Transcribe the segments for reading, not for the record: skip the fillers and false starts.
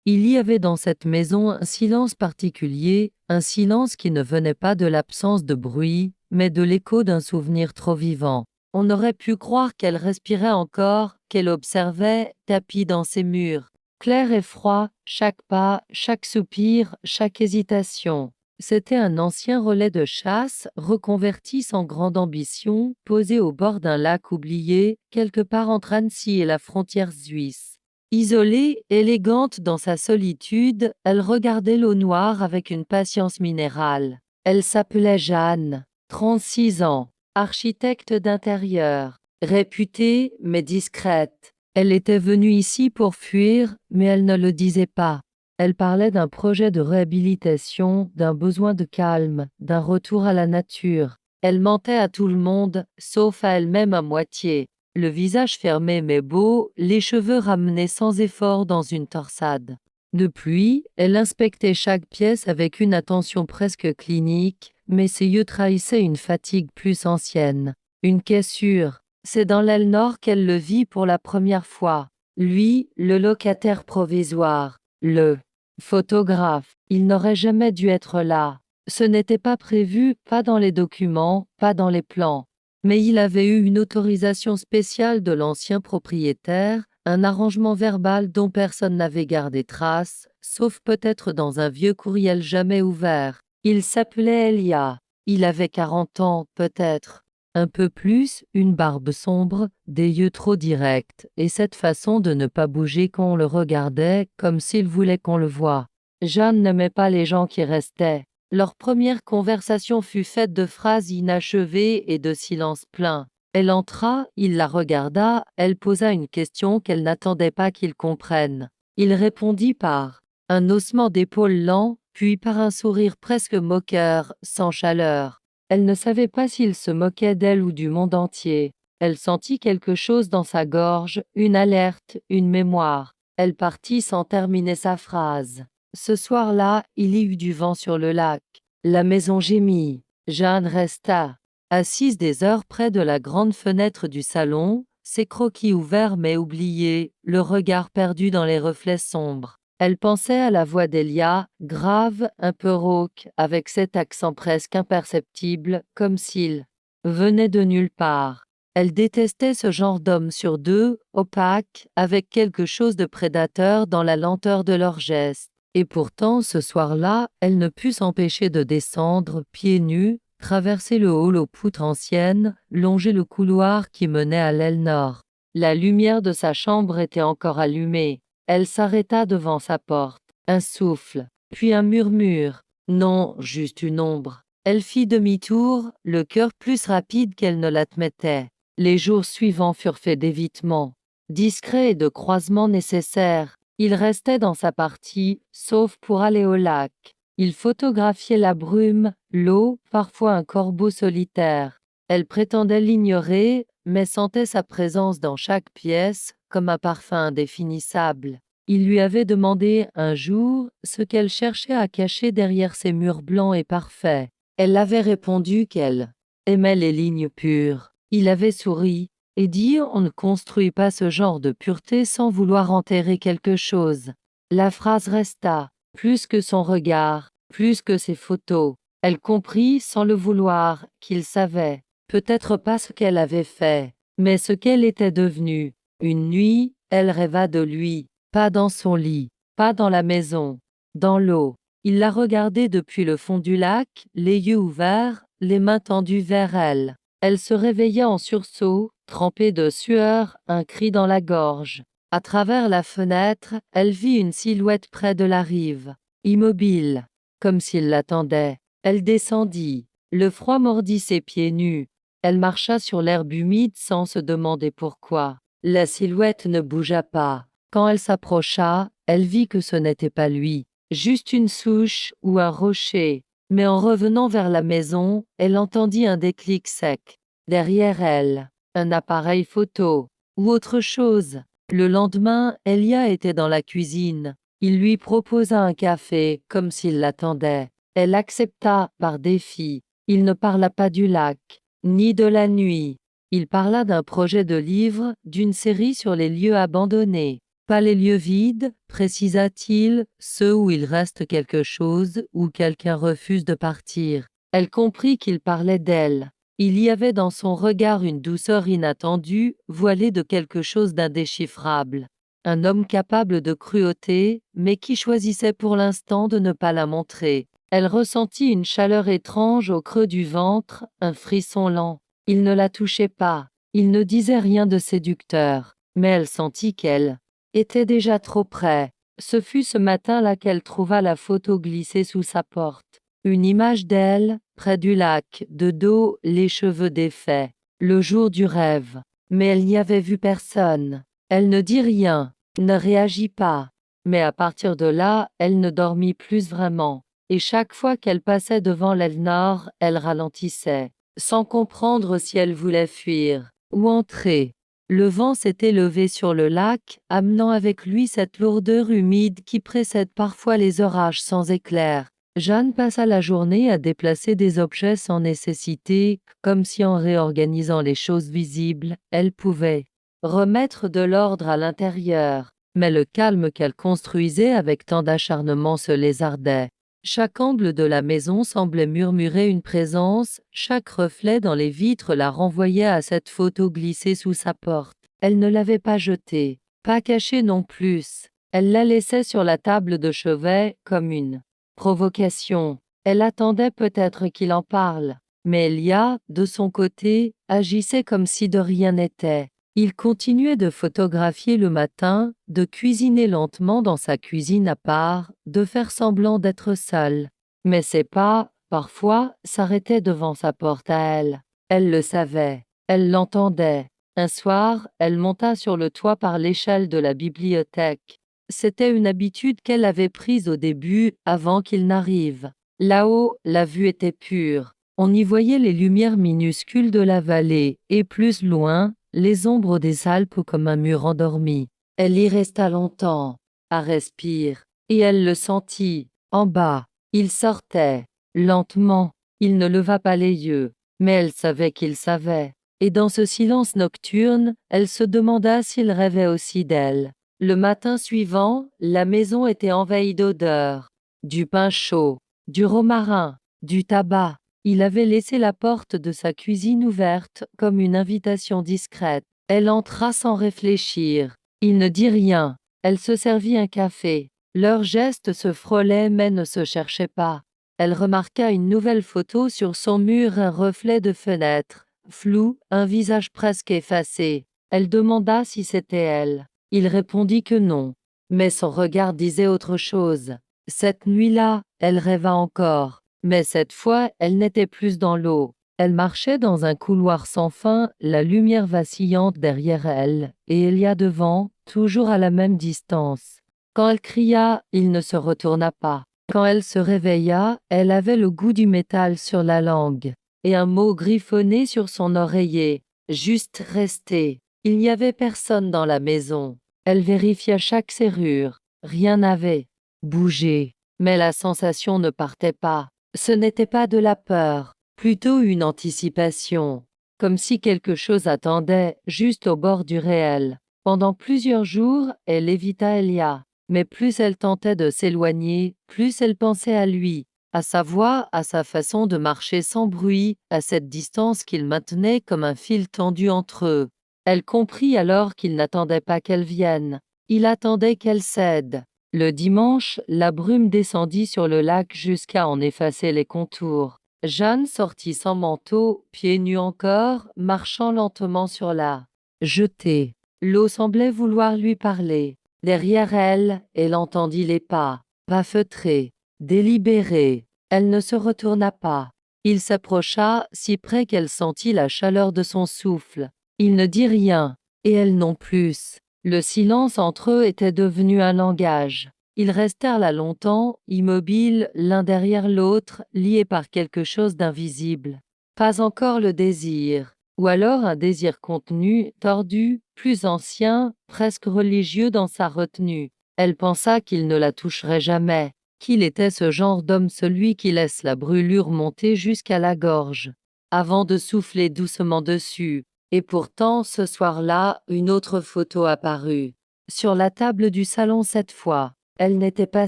Il y avait dans cette maison un silence particulier, un silence qui ne venait pas de l'absence de bruit, mais de l'écho d'un souvenir trop vivant. On aurait pu croire qu'elle respirait encore, qu'elle observait, tapie dans ses murs. Clair et froid, chaque pas, chaque soupir, chaque hésitation. C'était un ancien relais de chasse, reconverti sans grande ambition, posé au bord d'un lac oublié, quelque part entre Annecy et la frontière suisse. Isolée, élégante dans sa solitude, elle regardait l'eau noire avec une patience minérale. Elle s'appelait Jeanne, 36 ans, architecte d'intérieur, réputée mais discrète. Elle était venue ici pour fuir, mais elle ne le disait pas. Elle parlait d'un projet de réhabilitation, d'un besoin de calme, d'un retour à la nature. Elle mentait à tout le monde, sauf à elle-même à moitié. Le visage fermé mais beau, les cheveux ramenés sans effort dans une torsade. Depuis, elle inspectait chaque pièce avec une attention presque clinique, mais ses yeux trahissaient une fatigue plus ancienne. Une cassure. C'est dans l'aile nord qu'elle le vit pour la première fois. Lui, le locataire provisoire, le photographe, il n'aurait jamais dû être là. Ce n'était pas prévu, pas dans les documents, pas dans les plans. Mais il avait eu une autorisation spéciale de l'ancien propriétaire, un arrangement verbal dont personne n'avait gardé trace, sauf peut-être dans un vieux courriel jamais ouvert. Il s'appelait Elia. Il avait 40 ans, peut-être. Un peu plus, une barbe sombre, des yeux trop directs, et cette façon de ne pas bouger quand on le regardait, comme s'il voulait qu'on le voie. Jeanne n'aimait pas les gens qui restaient. Leur première conversation fut faite de phrases inachevées et de silences pleins. Elle entra, il la regarda, elle posa une question qu'elle n'attendait pas qu'il comprenne. Il répondit par un haussement d'épaules lent, puis par un sourire presque moqueur, sans chaleur. Elle ne savait pas s'il se moquait d'elle ou du monde entier. Elle sentit quelque chose dans sa gorge, une alerte, une mémoire. Elle partit sans terminer sa phrase. Ce soir-là, il y eut du vent sur le lac. La maison gémit. Jeanne resta, assise des heures près de la grande fenêtre du salon, ses croquis ouverts mais oubliés, le regard perdu dans les reflets sombres. Elle pensait à la voix d'Elia, grave, un peu rauque, avec cet accent presque imperceptible, comme s'il venait de nulle part. Elle détestait ce genre d'homme sur deux, opaque, avec quelque chose de prédateur dans la lenteur de leurs gestes. Et pourtant, ce soir-là, elle ne put s'empêcher de descendre, pieds nus, traverser le hall aux poutres anciennes, longer le couloir qui menait à l'aile nord. La lumière de sa chambre était encore allumée. Elle s'arrêta devant sa porte. Un souffle, puis un murmure. Non, juste une ombre. Elle fit demi-tour, le cœur plus rapide qu'elle ne l'admettait. Les jours suivants furent faits d'évitements, discrets et de croisements nécessaires. Il restait dans sa partie, sauf pour aller au lac. Il photographiait la brume, l'eau, parfois un corbeau solitaire. Elle prétendait l'ignorer, mais sentait sa présence dans chaque pièce, comme un parfum indéfinissable. Il lui avait demandé un jour ce qu'elle cherchait à cacher derrière ces murs blancs et parfaits. Elle avait répondu qu'elle aimait les lignes pures. Il avait souri et dit on ne construit pas ce genre de pureté sans vouloir enterrer quelque chose. La phrase resta, plus que son regard, plus que ses photos. Elle comprit, sans le vouloir, qu'il savait, peut-être pas ce qu'elle avait fait, mais ce qu'elle était devenue. Une nuit, elle rêva de lui, pas dans son lit, pas dans la maison, dans l'eau. Il la regardait depuis le fond du lac, les yeux ouverts, les mains tendues vers elle. Elle se réveilla en sursaut, trempée de sueur, un cri dans la gorge. À travers la fenêtre, elle vit une silhouette près de la rive, immobile, comme s'il l'attendait. Elle descendit. Le froid mordit ses pieds nus. Elle marcha sur l'herbe humide sans se demander pourquoi. La silhouette ne bougea pas. Quand elle s'approcha, elle vit que ce n'était pas lui, juste une souche ou un rocher. Mais en revenant vers la maison, elle entendit un déclic sec. Derrière elle, un appareil photo, ou autre chose. Le lendemain, Elia était dans la cuisine. Il lui proposa un café, comme s'il l'attendait. Elle accepta, par défi. Il ne parla pas du lac, ni de la nuit. Il parla d'un projet de livre, d'une série sur les lieux abandonnés. Pas les lieux vides, précisa-t-il, ceux où il reste quelque chose, où quelqu'un refuse de partir. Elle comprit qu'il parlait d'elle. Il y avait dans son regard une douceur inattendue, voilée de quelque chose d'indéchiffrable. Un homme capable de cruauté, mais qui choisissait pour l'instant de ne pas la montrer. Elle ressentit une chaleur étrange au creux du ventre, un frisson lent. Il ne la touchait pas, il ne disait rien de séducteur, mais elle sentit qu'elle était déjà trop près. Ce fut ce matin-là qu'elle trouva la photo glissée sous sa porte. Une image d'elle, près du lac, de dos, les cheveux défaits. Le jour du rêve. Mais elle n'y avait vu personne. Elle ne dit rien, ne réagit pas. Mais à partir de là, elle ne dormit plus vraiment. Et chaque fois qu'elle passait devant l'Elnor, elle ralentissait, sans comprendre si elle voulait fuir ou entrer. Le vent s'était levé sur le lac, amenant avec lui cette lourdeur humide qui précède parfois les orages sans éclair. Jeanne passa la journée à déplacer des objets sans nécessité, comme si en réorganisant les choses visibles, elle pouvait remettre de l'ordre à l'intérieur. Mais le calme qu'elle construisait avec tant d'acharnement se lézardait. Chaque angle de la maison semblait murmurer une présence, chaque reflet dans les vitres la renvoyait à cette photo glissée sous sa porte. Elle ne l'avait pas jetée, pas cachée non plus. Elle la laissait sur la table de chevet, comme une provocation. Elle attendait peut-être qu'il en parle. Mais Elia, de son côté, agissait comme si de rien n'était. Il continuait de photographier le matin, de cuisiner lentement dans sa cuisine à part, de faire semblant d'être seul. Mais ses pas, parfois, s'arrêtaient devant sa porte à elle. Elle le savait, elle l'entendait. Un soir, elle monta sur le toit par l'échelle de la bibliothèque. C'était une habitude qu'elle avait prise au début, avant qu'il n'arrive. Là-haut, la vue était pure. On y voyait les lumières minuscules de la vallée, et plus loin, les ombres des Alpes comme un mur endormi. Elle y resta longtemps, à respirer, et elle le sentit, en bas. Il sortait, lentement. Il ne leva pas les yeux, mais elle savait qu'il savait. Et dans ce silence nocturne, elle se demanda s'il rêvait aussi d'elle. Le matin suivant, la maison était envahie d'odeurs. Du pain chaud, du romarin, du tabac. Il avait laissé la porte de sa cuisine ouverte, comme une invitation discrète. Elle entra sans réfléchir. Il ne dit rien. Elle se servit un café. Leurs gestes se frôlaient mais ne se cherchaient pas. Elle remarqua une nouvelle photo sur son mur, un reflet de fenêtre, flou, un visage presque effacé. Elle demanda si c'était elle. Il répondit que non. Mais son regard disait autre chose. Cette nuit-là, elle rêva encore. Mais cette fois, elle n'était plus dans l'eau. Elle marchait dans un couloir sans fin, la lumière vacillante derrière elle, et Elia devant, toujours à la même distance. Quand elle cria, il ne se retourna pas. Quand elle se réveilla, elle avait le goût du métal sur la langue, et un mot griffonné sur son oreiller. Juste rester. Il n'y avait personne dans la maison. Elle vérifia chaque serrure. Rien n'avait bougé. Mais la sensation ne partait pas. Ce n'était pas de la peur, plutôt une anticipation, comme si quelque chose attendait, juste au bord du réel. Pendant plusieurs jours, elle évita Elia, mais plus elle tentait de s'éloigner, plus elle pensait à lui, à sa voix, à sa façon de marcher sans bruit, à cette distance qu'il maintenait comme un fil tendu entre eux. Elle comprit alors qu'il n'attendait pas qu'elle vienne, il attendait qu'elle cède. Le dimanche, la brume descendit sur le lac jusqu'à en effacer les contours. Jeanne sortit sans manteau, pieds nus encore, marchant lentement sur la jetée. L'eau semblait vouloir lui parler. Derrière elle, elle entendit les pas, pas feutrés, délibérés. Elle ne se retourna pas. Il s'approcha, si près qu'elle sentit la chaleur de son souffle. Il ne dit rien, et elle non plus. Le silence entre eux était devenu un langage. Ils restèrent là longtemps, immobiles l'un derrière l'autre, liés par quelque chose d'invisible. Pas encore le désir, ou alors un désir contenu, tordu, plus ancien, presque religieux dans sa retenue. Elle pensa qu'il ne la toucherait jamais, qu'il était ce genre d'homme, celui qui laisse la brûlure monter jusqu'à la gorge, avant de souffler doucement dessus. Et pourtant, ce soir-là, une autre photo apparut. Sur la table du salon cette fois, elle n'était pas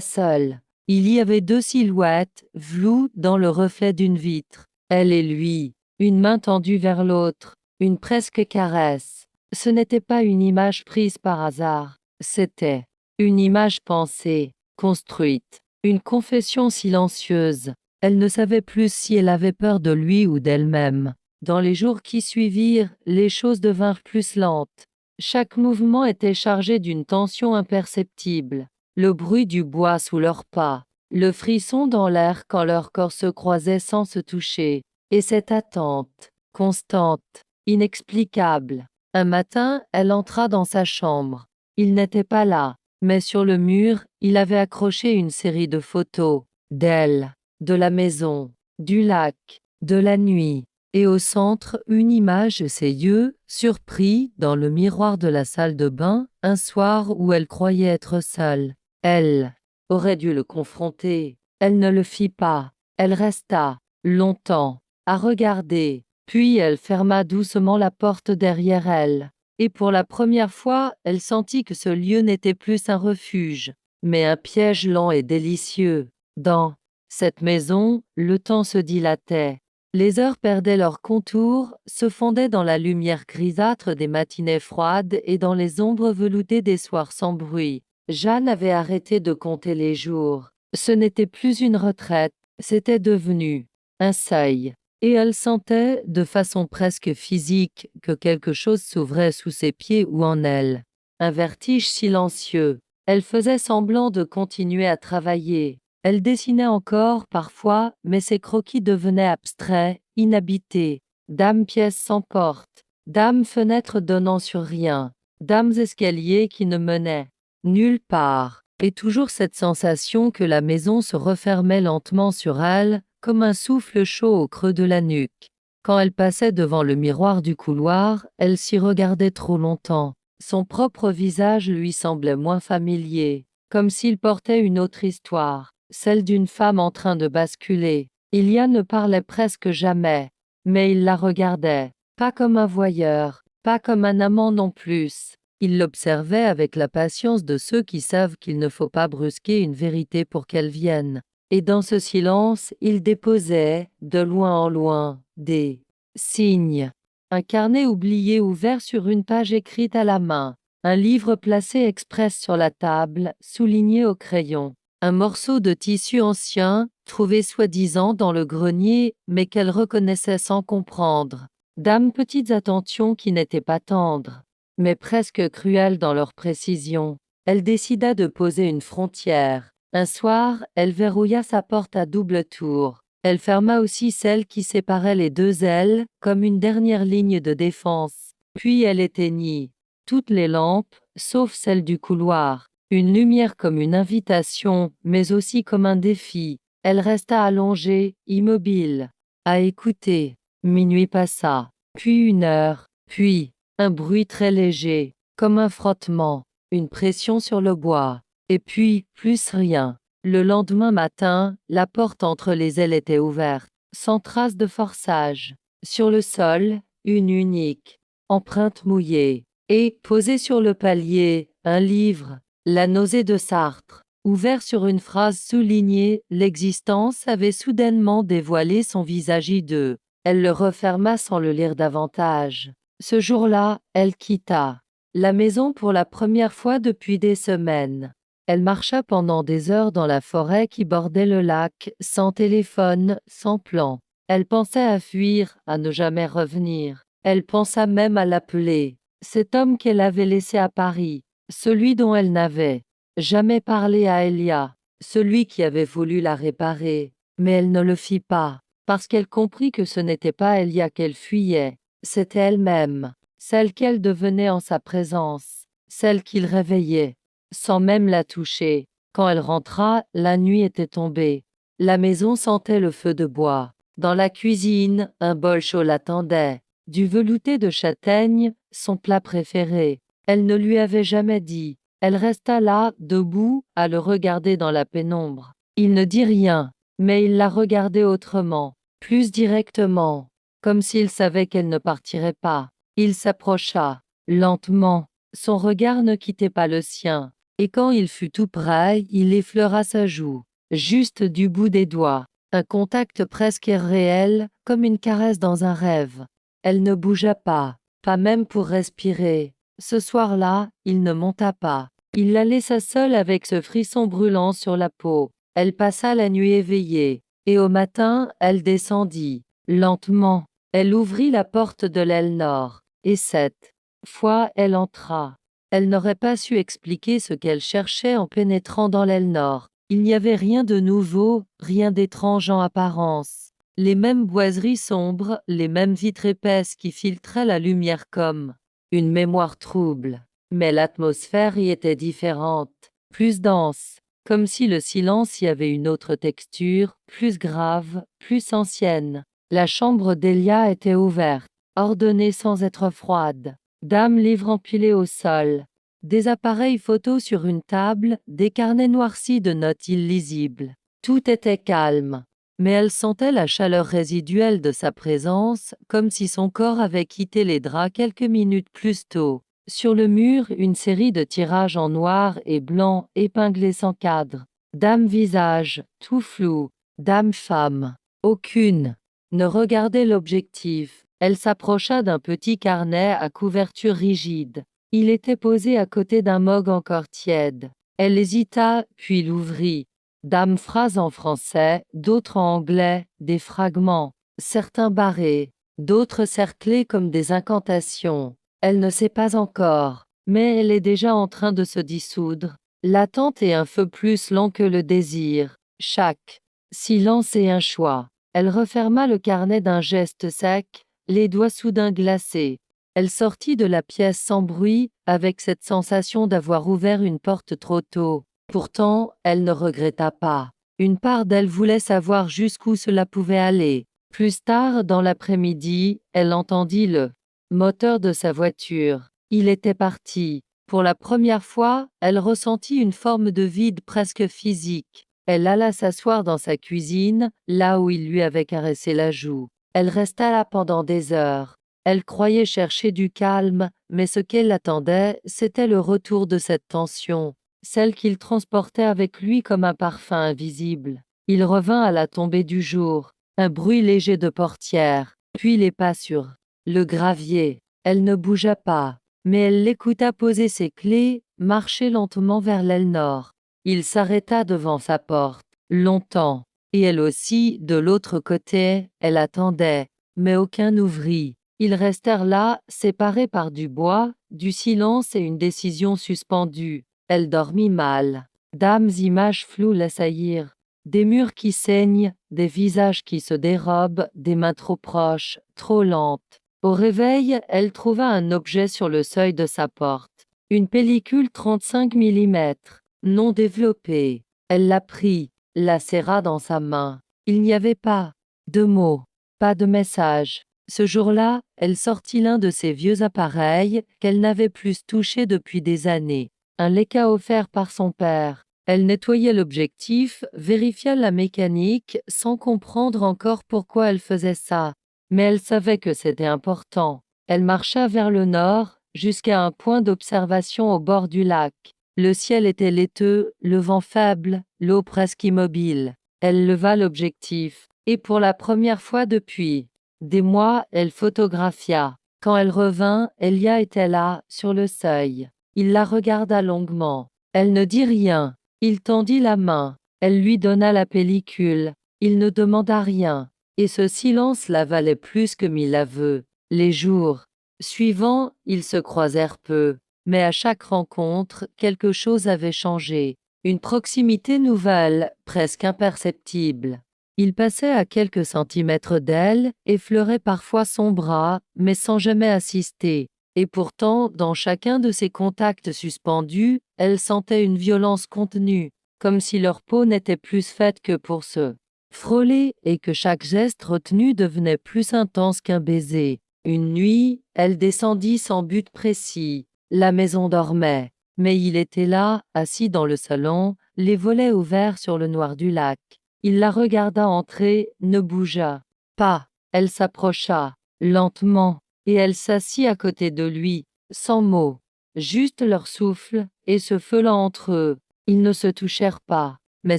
seule. Il y avait deux silhouettes, floues dans le reflet d'une vitre. Elle et lui, une main tendue vers l'autre, une presque caresse. Ce n'était pas une image prise par hasard, c'était une image pensée, construite, une confession silencieuse. Elle ne savait plus si elle avait peur de lui ou d'elle-même. Dans les jours qui suivirent, les choses devinrent plus lentes. Chaque mouvement était chargé d'une tension imperceptible. Le bruit du bois sous leurs pas, le frisson dans l'air quand leurs corps se croisaient sans se toucher, et cette attente, constante, inexplicable. Un matin, elle entra dans sa chambre. Il n'était pas là, mais sur le mur, il avait accroché une série de photos, d'elle, de la maison, du lac, de la nuit, et au centre, une image de ses yeux, surpris, dans le miroir de la salle de bain, un soir où elle croyait être seule. Elle aurait dû le confronter. Elle ne le fit pas. Elle resta, longtemps, à regarder, puis elle ferma doucement la porte derrière elle. Et pour la première fois, elle sentit que ce lieu n'était plus un refuge, mais un piège lent et délicieux. Dans cette maison, le temps se dilatait. Les heures perdaient leurs contours, se fondaient dans la lumière grisâtre des matinées froides et dans les ombres veloutées des soirs sans bruit. Jeanne avait arrêté de compter les jours. Ce n'était plus une retraite, c'était devenu un seuil. Et elle sentait, de façon presque physique, que quelque chose s'ouvrait sous ses pieds ou en elle. Un vertige silencieux. Elle faisait semblant de continuer à travailler. Elle dessinait encore, parfois, mais ses croquis devenaient abstraits, inhabités. Dames pièces sans porte, dames fenêtres donnant sur rien, dames escaliers qui ne menaient nulle part, et toujours cette sensation que la maison se refermait lentement sur elle, comme un souffle chaud au creux de la nuque. Quand elle passait devant le miroir du couloir, elle s'y regardait trop longtemps. Son propre visage lui semblait moins familier, comme s'il portait une autre histoire, celle d'une femme en train de basculer. Ilia ne parlait presque jamais, mais il la regardait, pas comme un voyeur, pas comme un amant non plus. Il l'observait avec la patience de ceux qui savent qu'il ne faut pas brusquer une vérité pour qu'elle vienne. Et dans ce silence, il déposait, de loin en loin, des signes. Un carnet oublié ouvert sur une page écrite à la main. Un livre placé express sur la table, souligné au crayon. Un morceau de tissu ancien, trouvé soi-disant dans le grenier, mais qu'elle reconnaissait sans comprendre. Dames petites attentions qui n'étaient pas tendres, mais presque cruelles dans leur précision. Elle décida de poser une frontière. Un soir, elle verrouilla sa porte à double tour. Elle ferma aussi celle qui séparait les deux ailes, comme une dernière ligne de défense. Puis elle éteignit toutes les lampes, sauf celle du couloir. Une lumière comme une invitation, mais aussi comme un défi. Elle resta allongée, immobile, à écouter. Minuit passa, puis une heure, puis un bruit très léger, comme un frottement, une pression sur le bois, et puis plus rien. Le lendemain matin, la porte entre les ailes était ouverte, sans trace de forçage. Sur le sol, une unique empreinte mouillée, et, posée sur le palier, un livre, La nausée de Sartre. Ouvert sur une phrase soulignée, l'existence avait soudainement dévoilé son visage hideux. Elle le referma sans le lire davantage. Ce jour-là, elle quitta la maison pour la première fois depuis des semaines. Elle marcha pendant des heures dans la forêt qui bordait le lac, sans téléphone, sans plan. Elle pensait à fuir, à ne jamais revenir. Elle pensa même à l'appeler. Cet homme qu'elle avait laissé à Paris, celui dont elle n'avait jamais parlé à Elia, celui qui avait voulu la réparer. Mais elle ne le fit pas, parce qu'elle comprit que ce n'était pas Elia qu'elle fuyait, c'était elle-même, celle qu'elle devenait en sa présence, celle qu'il réveillait, sans même la toucher. Quand elle rentra, la nuit était tombée. La maison sentait le feu de bois. Dans la cuisine, un bol chaud l'attendait. Du velouté de châtaigne, son plat préféré. Elle ne lui avait jamais dit. Elle resta là, debout, à le regarder dans la pénombre. Il ne dit rien, mais il la regardait autrement, plus directement, comme s'il savait qu'elle ne partirait pas. Il s'approcha, lentement, Son regard ne quittait pas le sien, et quand il fut tout près, il effleura sa joue, juste du bout des doigts. Un contact presque irréel, comme une caresse dans un rêve. Elle ne bougea pas même pour respirer. Ce soir-là, il ne monta pas. Il la laissa seule avec ce frisson brûlant sur la peau. Elle passa la nuit éveillée, et au matin, elle descendit, lentement. Elle ouvrit la porte de l'aile nord, et cette fois elle entra. Elle n'aurait pas su expliquer ce qu'elle cherchait en pénétrant dans l'aile nord. Il n'y avait rien de nouveau, rien d'étrange en apparence. Les mêmes boiseries sombres, les mêmes vitres épaisses qui filtraient la lumière comme une mémoire trouble. Mais l'atmosphère y était différente, plus dense, comme si le silence y avait une autre texture, plus grave, plus ancienne. La chambre d'Elia était ouverte, ordonnée sans être froide. Dames livres empilés au sol, des appareils photos sur une table, des carnets noircis de notes illisibles. Tout était calme, mais elle sentait la chaleur résiduelle de sa présence, comme si son corps avait quitté les draps quelques minutes plus tôt. Sur le mur, une série de tirages en noir et blanc épinglés sans cadre. Dame visage, tout flou. Dame femme. Aucune ne regardait l'objectif. Elle s'approcha d'un petit carnet à couverture rigide. Il était posé à côté d'un mug encore tiède. Elle hésita, puis l'ouvrit. Dame phrases en français, d'autres en anglais, des fragments, certains barrés, d'autres cerclés comme des incantations. Elle ne sait pas encore, mais elle est déjà en train de se dissoudre. L'attente est un feu plus lent que le désir. Chaque silence est un choix. Elle referma le carnet d'un geste sec, les doigts soudain glacés. Elle sortit de la pièce sans bruit, avec cette sensation d'avoir ouvert une porte trop tôt. Pourtant, elle ne regretta pas. Une part d'elle voulait savoir jusqu'où cela pouvait aller. Plus tard dans l'après-midi, elle entendit le moteur de sa voiture. Il était parti. Pour la première fois, elle ressentit une forme de vide presque physique. Elle alla s'asseoir dans sa cuisine, là où il lui avait caressé la joue. Elle resta là pendant des heures. Elle croyait chercher du calme, mais ce qu'elle attendait, c'était le retour de cette tension, celle qu'il transportait avec lui comme un parfum invisible. Il revint à la tombée du jour, un bruit léger de portière, puis les pas sur le gravier. Elle ne bougea pas, mais elle l'écouta poser ses clés, marcher lentement vers l'aile nord. Il s'arrêta devant sa porte, longtemps, et elle aussi, de l'autre côté, elle attendait, mais aucun n'ouvrit. Ils restèrent là, séparés par du bois, du silence et une décision suspendue. Elle dormit mal. D'âmes images floues l'assaillirent. Des murs qui saignent, des visages qui se dérobent, des mains trop proches, trop lentes. Au réveil, elle trouva un objet sur le seuil de sa porte. Une pellicule 35 mm, non développée. Elle la prit, la serra dans sa main. Il n'y avait pas de mots, pas de message. Ce jour-là, elle sortit l'un de ces vieux appareils qu'elle n'avait plus touché depuis des années. Un Leica offert par son père. Elle nettoyait l'objectif, vérifia la mécanique, sans comprendre encore pourquoi elle faisait ça. Mais elle savait que c'était important. Elle marcha vers le nord, jusqu'à un point d'observation au bord du lac. Le ciel était laiteux, le vent faible, l'eau presque immobile. Elle leva l'objectif, et pour la première fois depuis des mois, elle photographia. Quand elle revint, Elia était là, sur le seuil. Il la regarda longuement. Elle ne dit rien. Il tendit la main. Elle lui donna la pellicule. Il ne demanda rien. Et ce silence la valait plus que 1000 aveux. Les jours suivants, ils se croisèrent peu. Mais à chaque rencontre, quelque chose avait changé. Une proximité nouvelle, presque imperceptible. Il passait à quelques centimètres d'elle, effleurait parfois son bras, mais sans jamais assister. Et pourtant, dans chacun de ces contacts suspendus, elle sentait une violence contenue, comme si leur peau n'était plus faite que pour se frôler, et que chaque geste retenu devenait plus intense qu'un baiser. Une nuit, elle descendit sans but précis. La maison dormait, mais il était là, assis dans le salon, les volets ouverts sur le noir du lac. Il la regarda entrer, ne bougea pas. Elle s'approcha, lentement, et elle s'assit à côté de lui, sans mot. juste leur souffle, et ce feu-là entre eux. Ils ne se touchèrent pas. Mais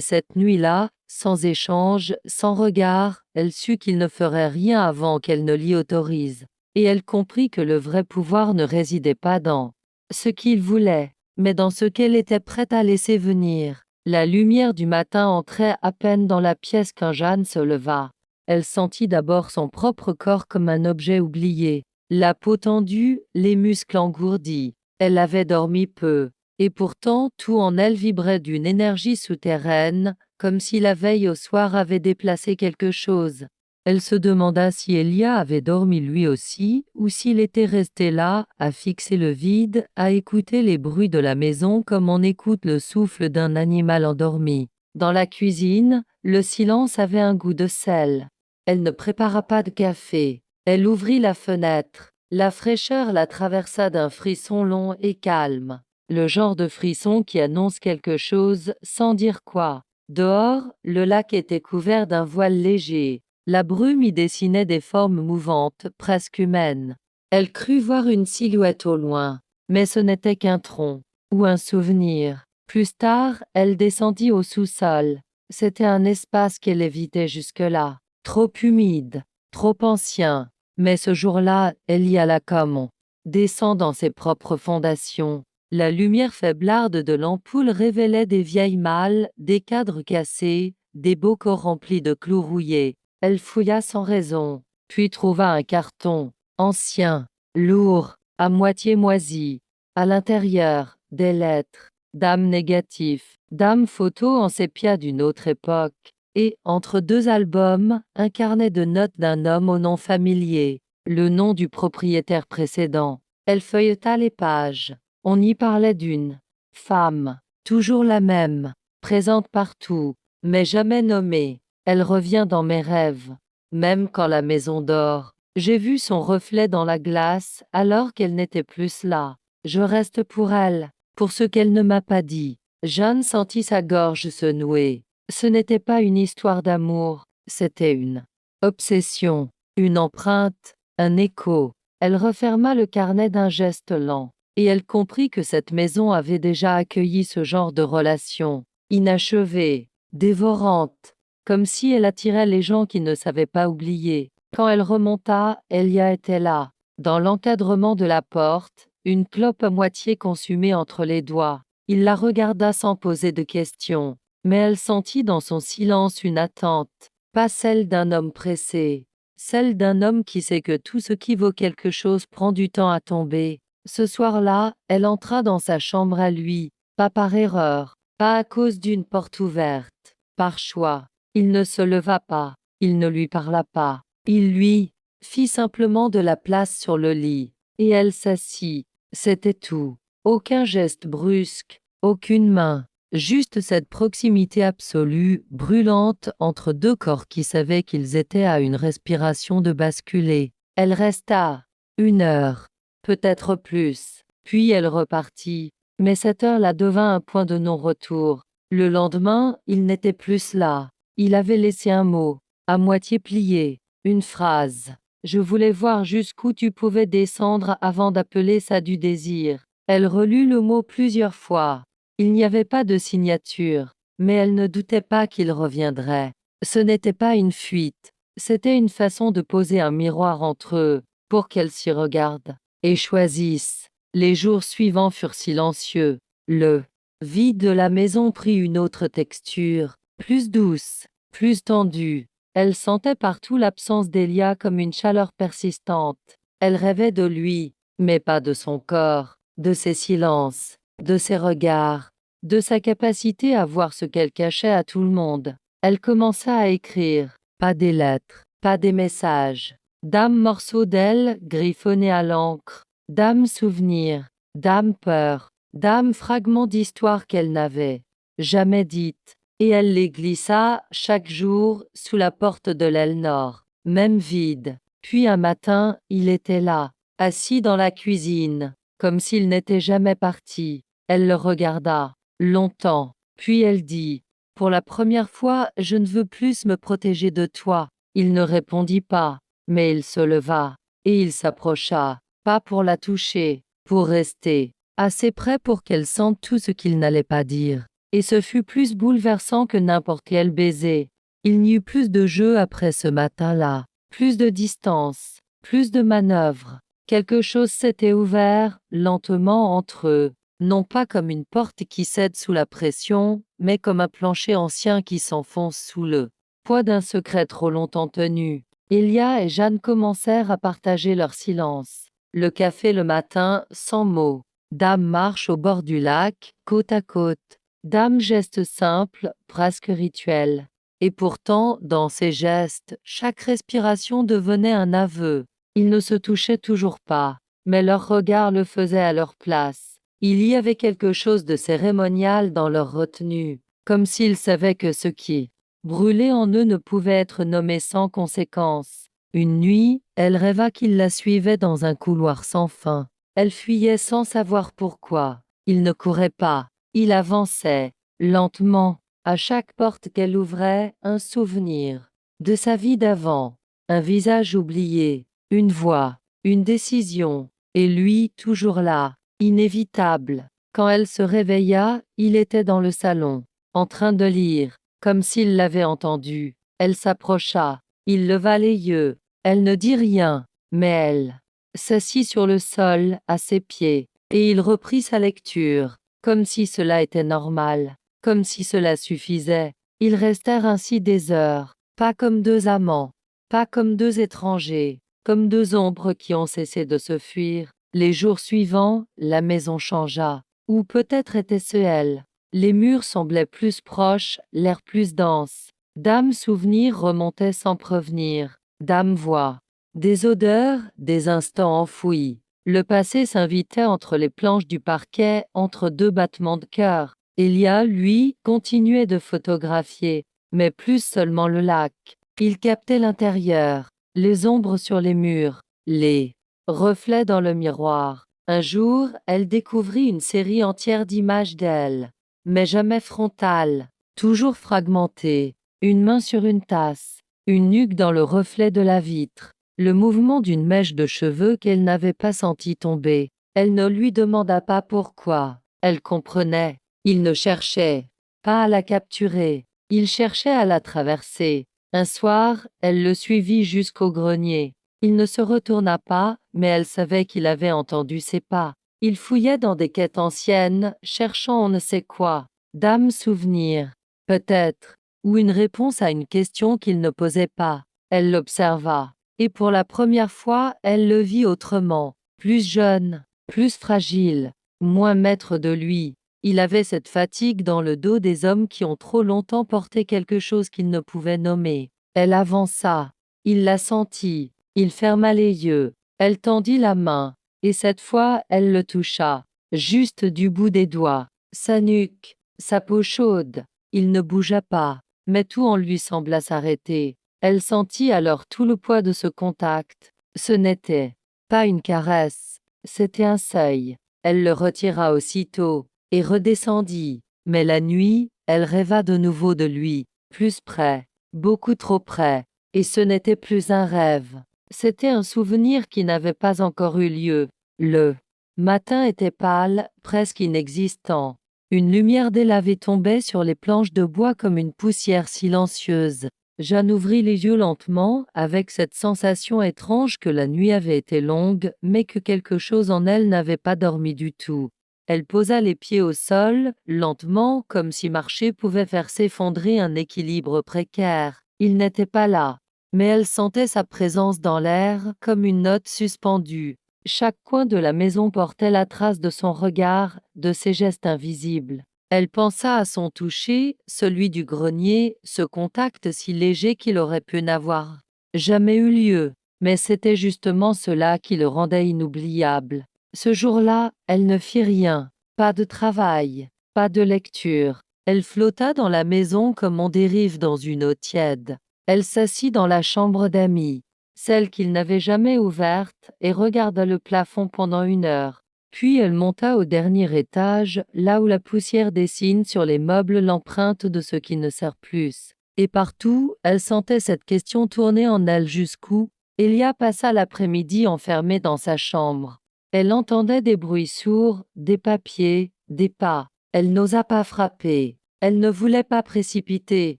cette nuit-là, sans échange, sans regard, elle sut qu'il ne ferait rien avant qu'elle ne l'y autorise. Et elle comprit que le vrai pouvoir ne résidait pas dans ce qu'il voulait, mais dans ce qu'elle était prête à laisser venir. La lumière du matin entrait à peine dans la pièce quand Jeanne se leva. Elle sentit d'abord son propre corps comme un objet oublié, la peau tendue, les muscles engourdis. Elle avait dormi peu, et pourtant tout en elle vibrait d'une énergie souterraine, comme si la veille au soir avait déplacé quelque chose. Elle se demanda si Elia avait dormi lui aussi, ou s'il était resté là, à fixer le vide, à écouter les bruits de la maison comme on écoute le souffle d'un animal endormi. Dans la cuisine, le silence avait un goût de sel. Elle ne prépara pas de café. Elle ouvrit la fenêtre. La fraîcheur la traversa d'un frisson long et calme. Le genre de frisson qui annonce quelque chose sans dire quoi. Dehors, le lac était couvert d'un voile léger. La brume y dessinait des formes mouvantes, presque humaines. Elle crut voir une silhouette au loin, mais ce n'était qu'un tronc, ou un souvenir. Plus tard, elle descendit au sous-sol. C'était un espace qu'elle évitait jusque-là, trop humide, trop ancien. Mais ce jour-là, elle y alla comme on descend dans ses propres fondations. La lumière faiblarde de l'ampoule révélait des vieilles malles, des cadres cassés, des bocaux remplis de clous rouillés. Elle fouilla sans raison, puis trouva un carton, ancien, lourd, à moitié moisi. À l'intérieur, des lettres, d'âmes négatifs, d'âmes photos en sépia d'une autre époque, et, entre deux albums, un carnet de notes d'un homme au nom familier, le nom du propriétaire précédent. Elle feuilleta les pages. On y parlait d'une femme, toujours la même, présente partout, mais jamais nommée. Elle revient dans mes rêves, même quand la maison dort. J'ai vu son reflet dans la glace alors qu'elle n'était plus là. Je reste pour elle, pour ce qu'elle ne m'a pas dit. Jeanne sentit sa gorge se nouer. Ce n'était pas une histoire d'amour, c'était une obsession, une empreinte, un écho. Elle referma le carnet d'un geste lent, et elle comprit que cette maison avait déjà accueilli ce genre de relation, inachevée, dévorante, comme si elle attirait les gens qui ne savaient pas oublier. Quand elle remonta, Elia était là, dans l'encadrement de la porte, une clope à moitié consumée entre les doigts. Il la regarda sans poser de questions, mais elle sentit dans son silence une attente, pas celle d'un homme pressé, celle d'un homme qui sait que tout ce qui vaut quelque chose prend du temps à tomber. Ce soir-là, elle entra dans sa chambre à lui, pas par erreur, pas à cause d'une porte ouverte, par choix. Il ne se leva pas, il ne lui parla pas, il lui fit simplement de la place sur le lit, et elle s'assit. C'était tout. Aucun geste brusque, aucune main, juste cette proximité absolue, brûlante entre deux corps qui savaient qu'ils étaient à une respiration de basculer. Elle resta 1 heure, peut-être plus, puis elle repartit. Mais cette heure-là devint un point de non-retour. Le lendemain, il n'était plus là. Il avait laissé un mot, à moitié plié, une phrase. Je voulais voir jusqu'où tu pouvais descendre avant d'appeler ça du désir. Elle relut le mot plusieurs fois. Il n'y avait pas de signature, mais elle ne doutait pas qu'il reviendrait. Ce n'était pas une fuite, c'était une façon de poser un miroir entre eux, pour qu'elle s'y regarde et choisisse. Les jours suivants furent silencieux. Le vide de la maison prit une autre texture, plus douce, plus tendue. Elle sentait partout l'absence d'Elia comme une chaleur persistante. Elle rêvait de lui, mais pas de son corps, de ses silences, de ses regards, de sa capacité à voir ce qu'elle cachait à tout le monde. Elle commença à écrire, pas des lettres, pas des messages, d'âmes morceaux d'elle griffonnés à l'encre, d'âmes souvenirs, d'âmes peurs, d'âmes fragments d'histoires qu'elle n'avait jamais dites. Et elle les glissa, chaque jour, sous la porte de l'aile nord, même vide. Puis un matin, il était là, assis dans la cuisine, comme s'il n'était jamais parti. Elle le regarda, longtemps, puis elle dit, « Pour la première fois, je ne veux plus me protéger de toi. » Il ne répondit pas, mais il se leva, et il s'approcha, pas pour la toucher, pour rester. assez près pour qu'elle sente tout ce qu'il n'allait pas dire. Et ce fut plus bouleversant que n'importe quel baiser. Il n'y eut plus de jeu après ce matin-là, plus de distance, plus de manœuvres. Quelque chose s'était ouvert, lentement entre eux, non pas comme une porte qui cède sous la pression, mais comme un plancher ancien qui s'enfonce sous le poids d'un secret trop longtemps tenu. Elia et Jeanne commencèrent à partager leur silence. Le café le matin, sans mots. Dame marche au bord du lac, côte à côte. Dame geste simple, presque rituel. Et pourtant, dans ces gestes, chaque respiration devenait un aveu. Ils ne se touchaient toujours pas, mais leurs regards le faisaient à leur place. Il y avait quelque chose de cérémonial dans leur retenue, comme s'ils savaient que ce qui brûlait en eux ne pouvait être nommé sans conséquence. Une nuit, elle rêva qu'il la suivait dans un couloir sans fin. Elle fuyait sans savoir pourquoi. Il ne courait pas, il avançait, lentement. À chaque porte qu'elle ouvrait, un souvenir de sa vie d'avant, un visage oublié, une voix, une décision, et lui toujours là, inévitable. Quand elle se réveilla, il était dans le salon, en train de lire, comme s'il l'avait entendu. Elle s'approcha, il leva les yeux. Elle ne dit rien, mais elle s'assit sur le sol, à ses pieds, et il reprit sa lecture, comme si cela était normal, comme si cela suffisait. Ils restèrent ainsi des heures, pas comme deux amants, pas comme deux étrangers, comme deux ombres qui ont cessé de se fuir. Les jours suivants, la maison changea, ou peut-être était-ce elle. Les murs semblaient plus proches, l'air plus dense. Dame souvenir remontait sans prévenir. Dame voix. Des odeurs, des instants enfouis. Le passé s'invitait entre les planches du parquet, entre deux battements de cœur. Elia, lui, continuait de photographier, mais plus seulement le lac. Il captait l'intérieur, les ombres sur les murs, les reflets dans le miroir. Un jour, elle découvrit une série entière d'images d'elle, mais jamais frontales, toujours fragmentées. Une main sur une tasse, une nuque dans le reflet de la vitre, le mouvement d'une mèche de cheveux qu'elle n'avait pas senti tomber. Elle ne lui demanda pas pourquoi. Elle comprenait. Il ne cherchait pas à la capturer. Il cherchait à la traverser. Un soir, elle le suivit jusqu'au grenier. Il ne se retourna pas, mais elle savait qu'il avait entendu ses pas. Il fouillait dans des quêtes anciennes, cherchant on ne sait quoi. Dame souvenir. Peut-être. Ou une réponse à une question qu'il ne posait pas. Elle l'observa. Et pour la première fois, elle le vit autrement. Plus jeune, plus fragile, moins maître de lui. Il avait cette fatigue dans le dos des hommes qui ont trop longtemps porté quelque chose qu'ils ne pouvaient nommer. Elle avança. Il la sentit. Il ferma les yeux. Elle tendit la main. Et cette fois, elle le toucha. Juste du bout des doigts. Sa nuque, sa peau chaude. Il ne bougea pas. Mais tout en lui sembla s'arrêter. Elle sentit alors tout le poids de ce contact. Ce n'était pas une caresse, c'était un seuil. Elle le retira aussitôt, et redescendit. Mais la nuit, elle rêva de nouveau de lui, plus près, beaucoup trop près. Et ce n'était plus un rêve. C'était un souvenir qui n'avait pas encore eu lieu. Le matin était pâle, presque inexistant. Une lumière délavée tombait sur les planches de bois comme une poussière silencieuse. Jeanne ouvrit les yeux lentement, avec cette sensation étrange que la nuit avait été longue, mais que quelque chose en elle n'avait pas dormi du tout. Elle posa les pieds au sol, lentement, comme si marcher pouvait faire s'effondrer un équilibre précaire. Il n'était pas là, mais elle sentait sa présence dans l'air, comme une note suspendue. Chaque coin de la maison portait la trace de son regard, de ses gestes invisibles. Elle pensa à son toucher, celui du grenier, ce contact si léger qu'il aurait pu n'avoir jamais eu lieu. Mais c'était justement cela qui le rendait inoubliable. Ce jour-là, elle ne fit rien. Pas de travail, pas de lecture. Elle flotta dans la maison comme on dérive dans une eau tiède. Elle s'assit dans la chambre d'amis, celle qu'il n'avait jamais ouverte, et regarda le plafond pendant 1 heure. Puis elle monta au dernier étage, là où la poussière dessine sur les meubles l'empreinte de ce qui ne sert plus. Et partout, elle sentait cette question tourner en elle jusqu'où Elia passa l'après-midi enfermée dans sa chambre. Elle entendait des bruits sourds, des papiers, des pas. Elle n'osa pas frapper. Elle ne voulait pas précipiter.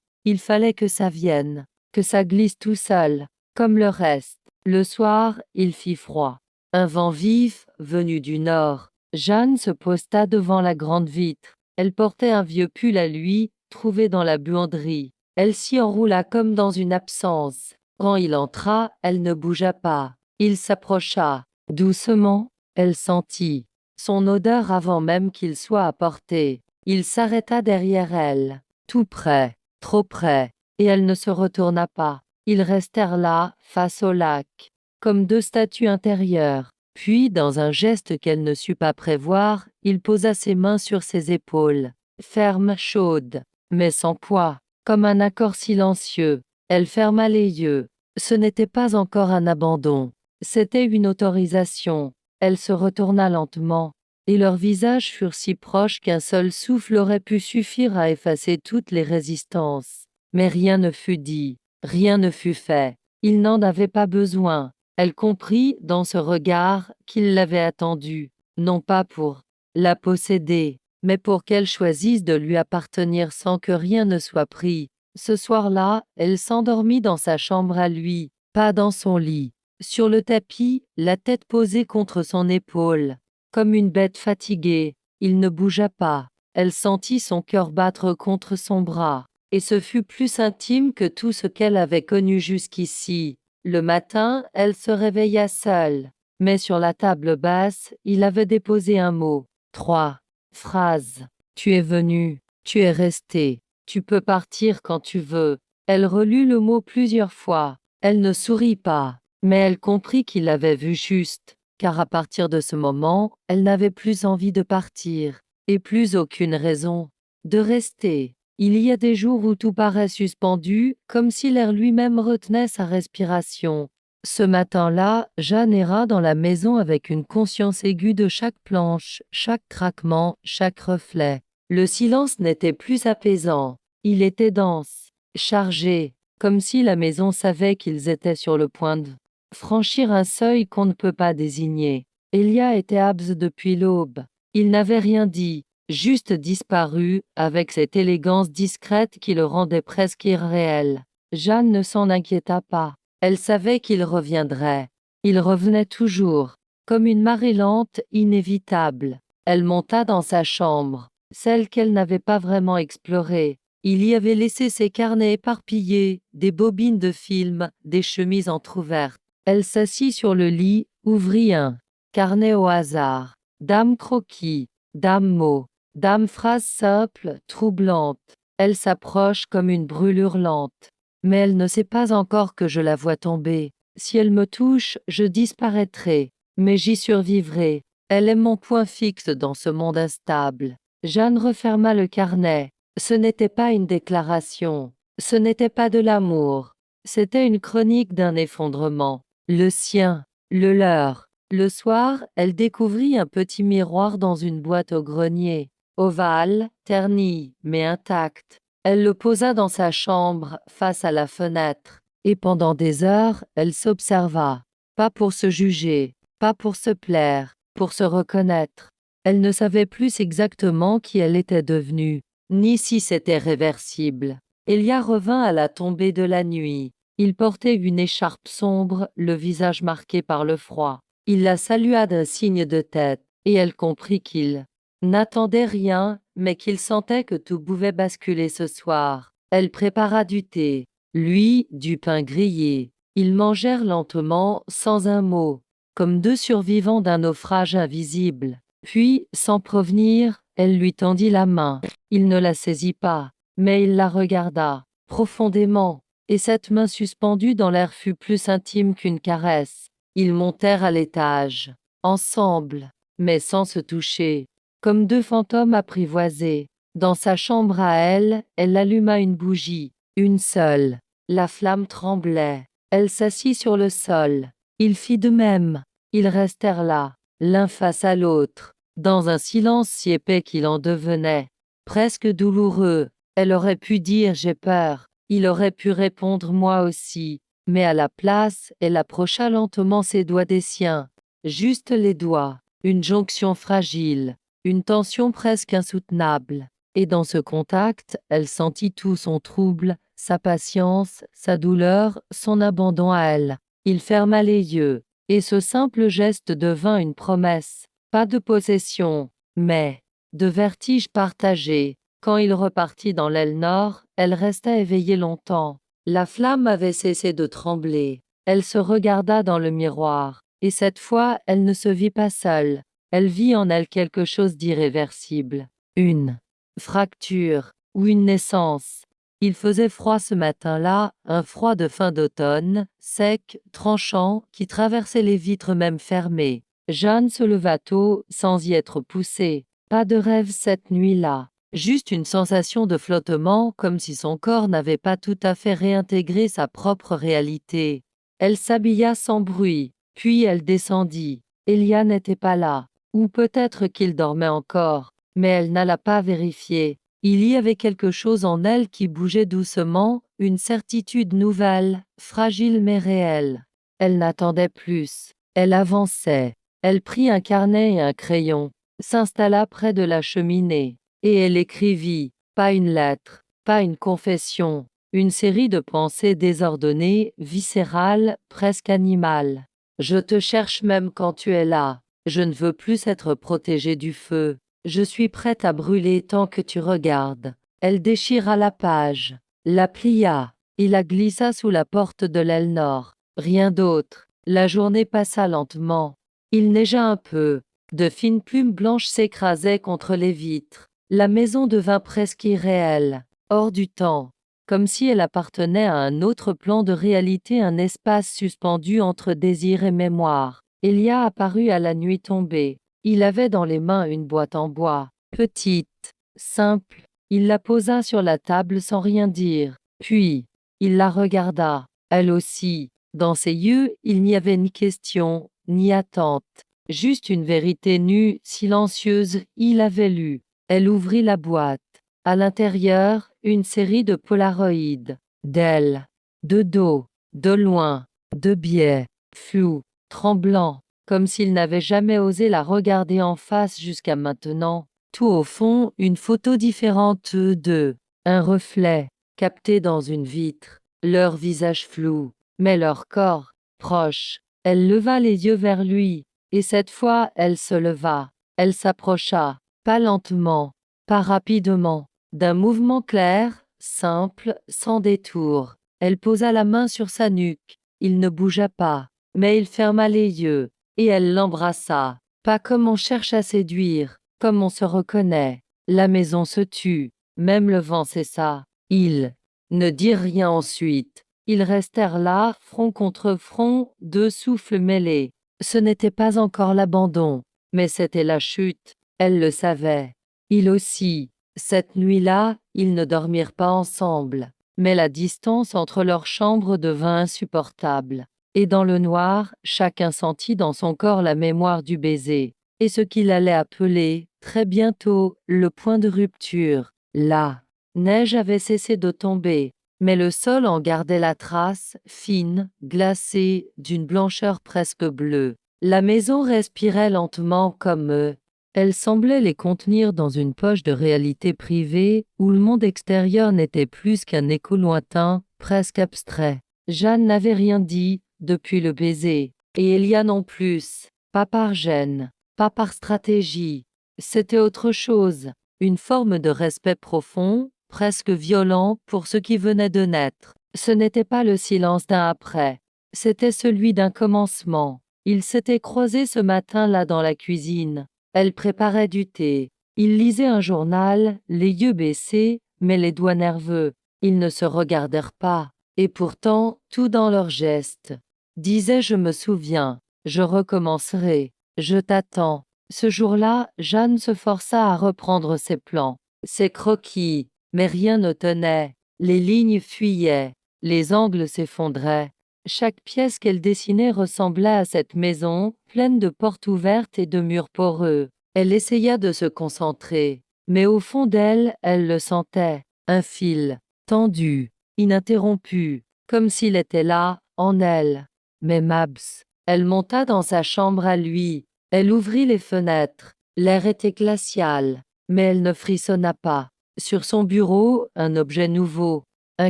Il fallait que ça vienne, que ça glisse tout seul, comme le reste. Le soir, il fit froid. Un vent vif, venu du nord. Jeanne se posta devant la grande vitre. Elle portait un vieux pull à lui, trouvé dans la buanderie. Elle s'y enroula comme dans une absence. Quand il entra, elle ne bougea pas. Il s'approcha. Doucement, elle sentit son odeur avant même qu'il soit à portée. Il s'arrêta derrière elle, tout près, trop près, et elle ne se retourna pas. Ils restèrent là, face au lac, comme deux statues intérieures. Puis, dans un geste qu'elle ne sut pas prévoir, il posa ses mains sur ses épaules, fermes, chaudes, mais sans poids, comme un accord silencieux. Elle ferma les yeux. Ce n'était pas encore un abandon, c'était une autorisation. Elle se retourna lentement, et leurs visages furent si proches qu'un seul souffle aurait pu suffire à effacer toutes les résistances. Mais rien ne fut dit, rien ne fut fait. Il n'en avait pas besoin. Elle comprit, dans ce regard, qu'il l'avait attendue, non pas pour la posséder, mais pour qu'elle choisisse de lui appartenir sans que rien ne soit pris. Ce soir-là, elle s'endormit dans sa chambre à lui, pas dans son lit. Sur le tapis, la tête posée contre son épaule, comme une bête fatiguée, il ne bougea pas. Elle sentit son cœur battre contre son bras, et ce fut plus intime que tout ce qu'elle avait connu jusqu'ici. Le matin, elle se réveilla seule, mais sur la table basse, il avait déposé un mot. 3 phrases. Tu es venu, tu es resté, tu peux partir quand tu veux. Elle relut le mot plusieurs fois. Elle ne sourit pas. Mais elle comprit qu'il avait vu juste, car à partir de ce moment, elle n'avait plus envie de partir, et plus aucune raison de rester. Il y a des jours où tout paraît suspendu, comme si l'air lui-même retenait sa respiration. Ce matin-là, Jeanne erra dans la maison avec une conscience aiguë de chaque planche, chaque craquement, chaque reflet. Le silence n'était plus apaisant, il était dense, chargé, comme si la maison savait qu'ils étaient sur le point de franchir un seuil qu'on ne peut pas désigner. Elia était absent depuis l'aube. Il n'avait rien dit, juste disparu, avec cette élégance discrète qui le rendait presque irréel. Jeanne ne s'en inquiéta pas. Elle savait qu'il reviendrait. Il revenait toujours, comme une marée lente, inévitable. Elle monta dans sa chambre, celle qu'elle n'avait pas vraiment explorée. Il y avait laissé ses carnets éparpillés, des bobines de film, des chemises entr'ouvertes. Elle s'assit sur le lit, ouvrit un carnet au hasard. Dame croquis, dame mot, dame phrase simple, troublante. Elle s'approche comme une brûlure lente. Mais elle ne sait pas encore que je la vois tomber. Si elle me touche, je disparaîtrai, mais j'y survivrai. Elle est mon point fixe dans ce monde instable. Jeanne referma le carnet. Ce n'était pas une déclaration. Ce n'était pas de l'amour. C'était une chronique d'un effondrement. Le sien, le leur. Le soir, elle découvrit un petit miroir dans une boîte au grenier. Ovale, terni, mais intact. Elle le posa dans sa chambre, face à la fenêtre. Et pendant des heures, elle s'observa. Pas pour se juger, pas pour se plaire, pour se reconnaître. Elle ne savait plus exactement qui elle était devenue, ni si c'était réversible. Elia revint à la tombée de la nuit. Il portait une écharpe sombre, le visage marqué par le froid. Il la salua d'un signe de tête, et elle comprit qu'il n'attendait rien, mais qu'il sentait que tout pouvait basculer ce soir. Elle prépara du thé, lui, du pain grillé. Ils mangèrent lentement, sans un mot, comme deux survivants d'un naufrage invisible. Puis, sans prévenir, elle lui tendit la main. Il ne la saisit pas, mais il la regarda, profondément, et cette main suspendue dans l'air fut plus intime qu'une caresse. Ils montèrent à l'étage, ensemble, mais sans se toucher, comme deux fantômes apprivoisés. Dans sa chambre à elle, elle alluma une bougie, une seule. La flamme tremblait. Elle s'assit sur le sol. Il fit de même. Ils restèrent là, l'un face à l'autre, dans un silence si épais qu'il en devenait presque douloureux. Elle aurait pu dire « j'ai peur ». Il aurait pu répondre « moi aussi ». Mais à la place, elle approcha lentement ses doigts des siens. Juste les doigts. une jonction fragile, une tension presque insoutenable. Et dans ce contact, elle sentit tout son trouble, sa patience, sa douleur, son abandon à elle. Il ferma les yeux, et ce simple geste devint une promesse, pas de possession, mais de vertige partagé. Quand il repartit dans l'aile nord, elle resta éveillée longtemps. La flamme avait cessé de trembler. Elle se regarda dans le miroir, et cette fois elle ne se vit pas seule. Elle vit en elle quelque chose d'irréversible. Une fracture, ou une naissance. Il faisait froid ce matin-là, un froid de fin d'automne, sec, tranchant, qui traversait les vitres même fermées. Jeanne se leva tôt, sans y être poussée. Pas de rêve cette nuit-là. Juste une sensation de flottement, comme si son corps n'avait pas tout à fait réintégré sa propre réalité. Elle s'habilla sans bruit, puis elle descendit. Elia n'était pas là. Ou peut-être qu'il dormait encore, mais elle n'alla pas vérifier. Il y avait quelque chose en elle qui bougeait doucement, une certitude nouvelle, fragile mais réelle. Elle n'attendait plus. Elle avançait. Elle prit un carnet et un crayon, s'installa près de la cheminée, et elle écrivit, pas une lettre, pas une confession, une série de pensées désordonnées, viscérales, presque animales. Je te cherche même quand tu es là. Je ne veux plus être protégée du feu. Je suis prête à brûler tant que tu regardes. Elle déchira la page, la plia, et la glissa sous la porte de l'aile nord. Rien d'autre. La journée passa lentement. Il neigea un peu. De fines plumes blanches s'écrasaient contre les vitres. La maison devint presque irréelle, hors du temps, comme si elle appartenait à un autre plan de réalité, un espace suspendu entre désir et mémoire. Elia apparut à la nuit tombée. Il avait dans les mains une boîte en bois, petite, simple. Il la posa sur la table sans rien dire. Puis, il la regarda, elle aussi. Dans ses yeux, il n'y avait ni question, ni attente. Juste une vérité nue, silencieuse, il avait lu. Elle ouvrit la boîte. À l'intérieur, une série de polaroïdes. D'elle, de dos, de loin, de biais, flou, tremblant, comme s'il n'avait jamais osé la regarder en face jusqu'à maintenant. Tout au fond, une photo différente d'eux. Un reflet, capté dans une vitre. Leur visage flou, mais leur corps, proche. Elle leva les yeux vers lui, et cette fois elle se leva. Elle s'approcha, pas lentement, pas rapidement, d'un mouvement clair, simple, sans détour. Elle posa la main sur sa nuque. Il ne bougea pas, mais il ferma les yeux, et elle l'embrassa. Pas comme on cherche à séduire, comme on se reconnaît. La maison se tut, même le vent cessa. Ils ne dirent rien ensuite. Ils restèrent là, front contre front, deux souffles mêlés. Ce n'était pas encore l'abandon, mais c'était la chute. Elle le savait. Il aussi. Cette nuit-là, ils ne dormirent pas ensemble, mais la distance entre leurs chambres devint insupportable. Et dans le noir, chacun sentit dans son corps la mémoire du baiser, et ce qu'il allait appeler, très bientôt, le point de rupture. La neige avait cessé de tomber, mais le sol en gardait la trace, fine, glacée, d'une blancheur presque bleue. La maison respirait lentement comme eux. Elle semblait les contenir dans une poche de réalité privée, où le monde extérieur n'était plus qu'un écho lointain, presque abstrait. Jeanne n'avait rien dit, depuis le baiser, et Elia non plus, pas par gêne, pas par stratégie. C'était autre chose, une forme de respect profond, presque violent pour ce qui venait de naître. Ce n'était pas le silence d'un après, c'était celui d'un commencement. Ils s'étaient croisés ce matin-là dans la cuisine. Elle préparait du thé. Ils lisaient un journal, les yeux baissés, mais les doigts nerveux. Ils ne se regardèrent pas, et pourtant, tout dans leurs gestes disait je me souviens, je recommencerai, je t'attends. Ce jour-là, Jeanne se força à reprendre ses plans, ses croquis, mais rien ne tenait. Les lignes fuyaient, les angles s'effondraient. Chaque pièce qu'elle dessinait ressemblait à cette maison, pleine de portes ouvertes et de murs poreux. Elle essaya de se concentrer, mais au fond d'elle, elle le sentait, un fil, tendu, ininterrompu, comme s'il était là, en elle. Mais Mabs, elle monta dans sa chambre à lui. Elle ouvrit les fenêtres. L'air était glacial, mais elle ne frissonna pas. Sur son bureau, un objet nouveau. Un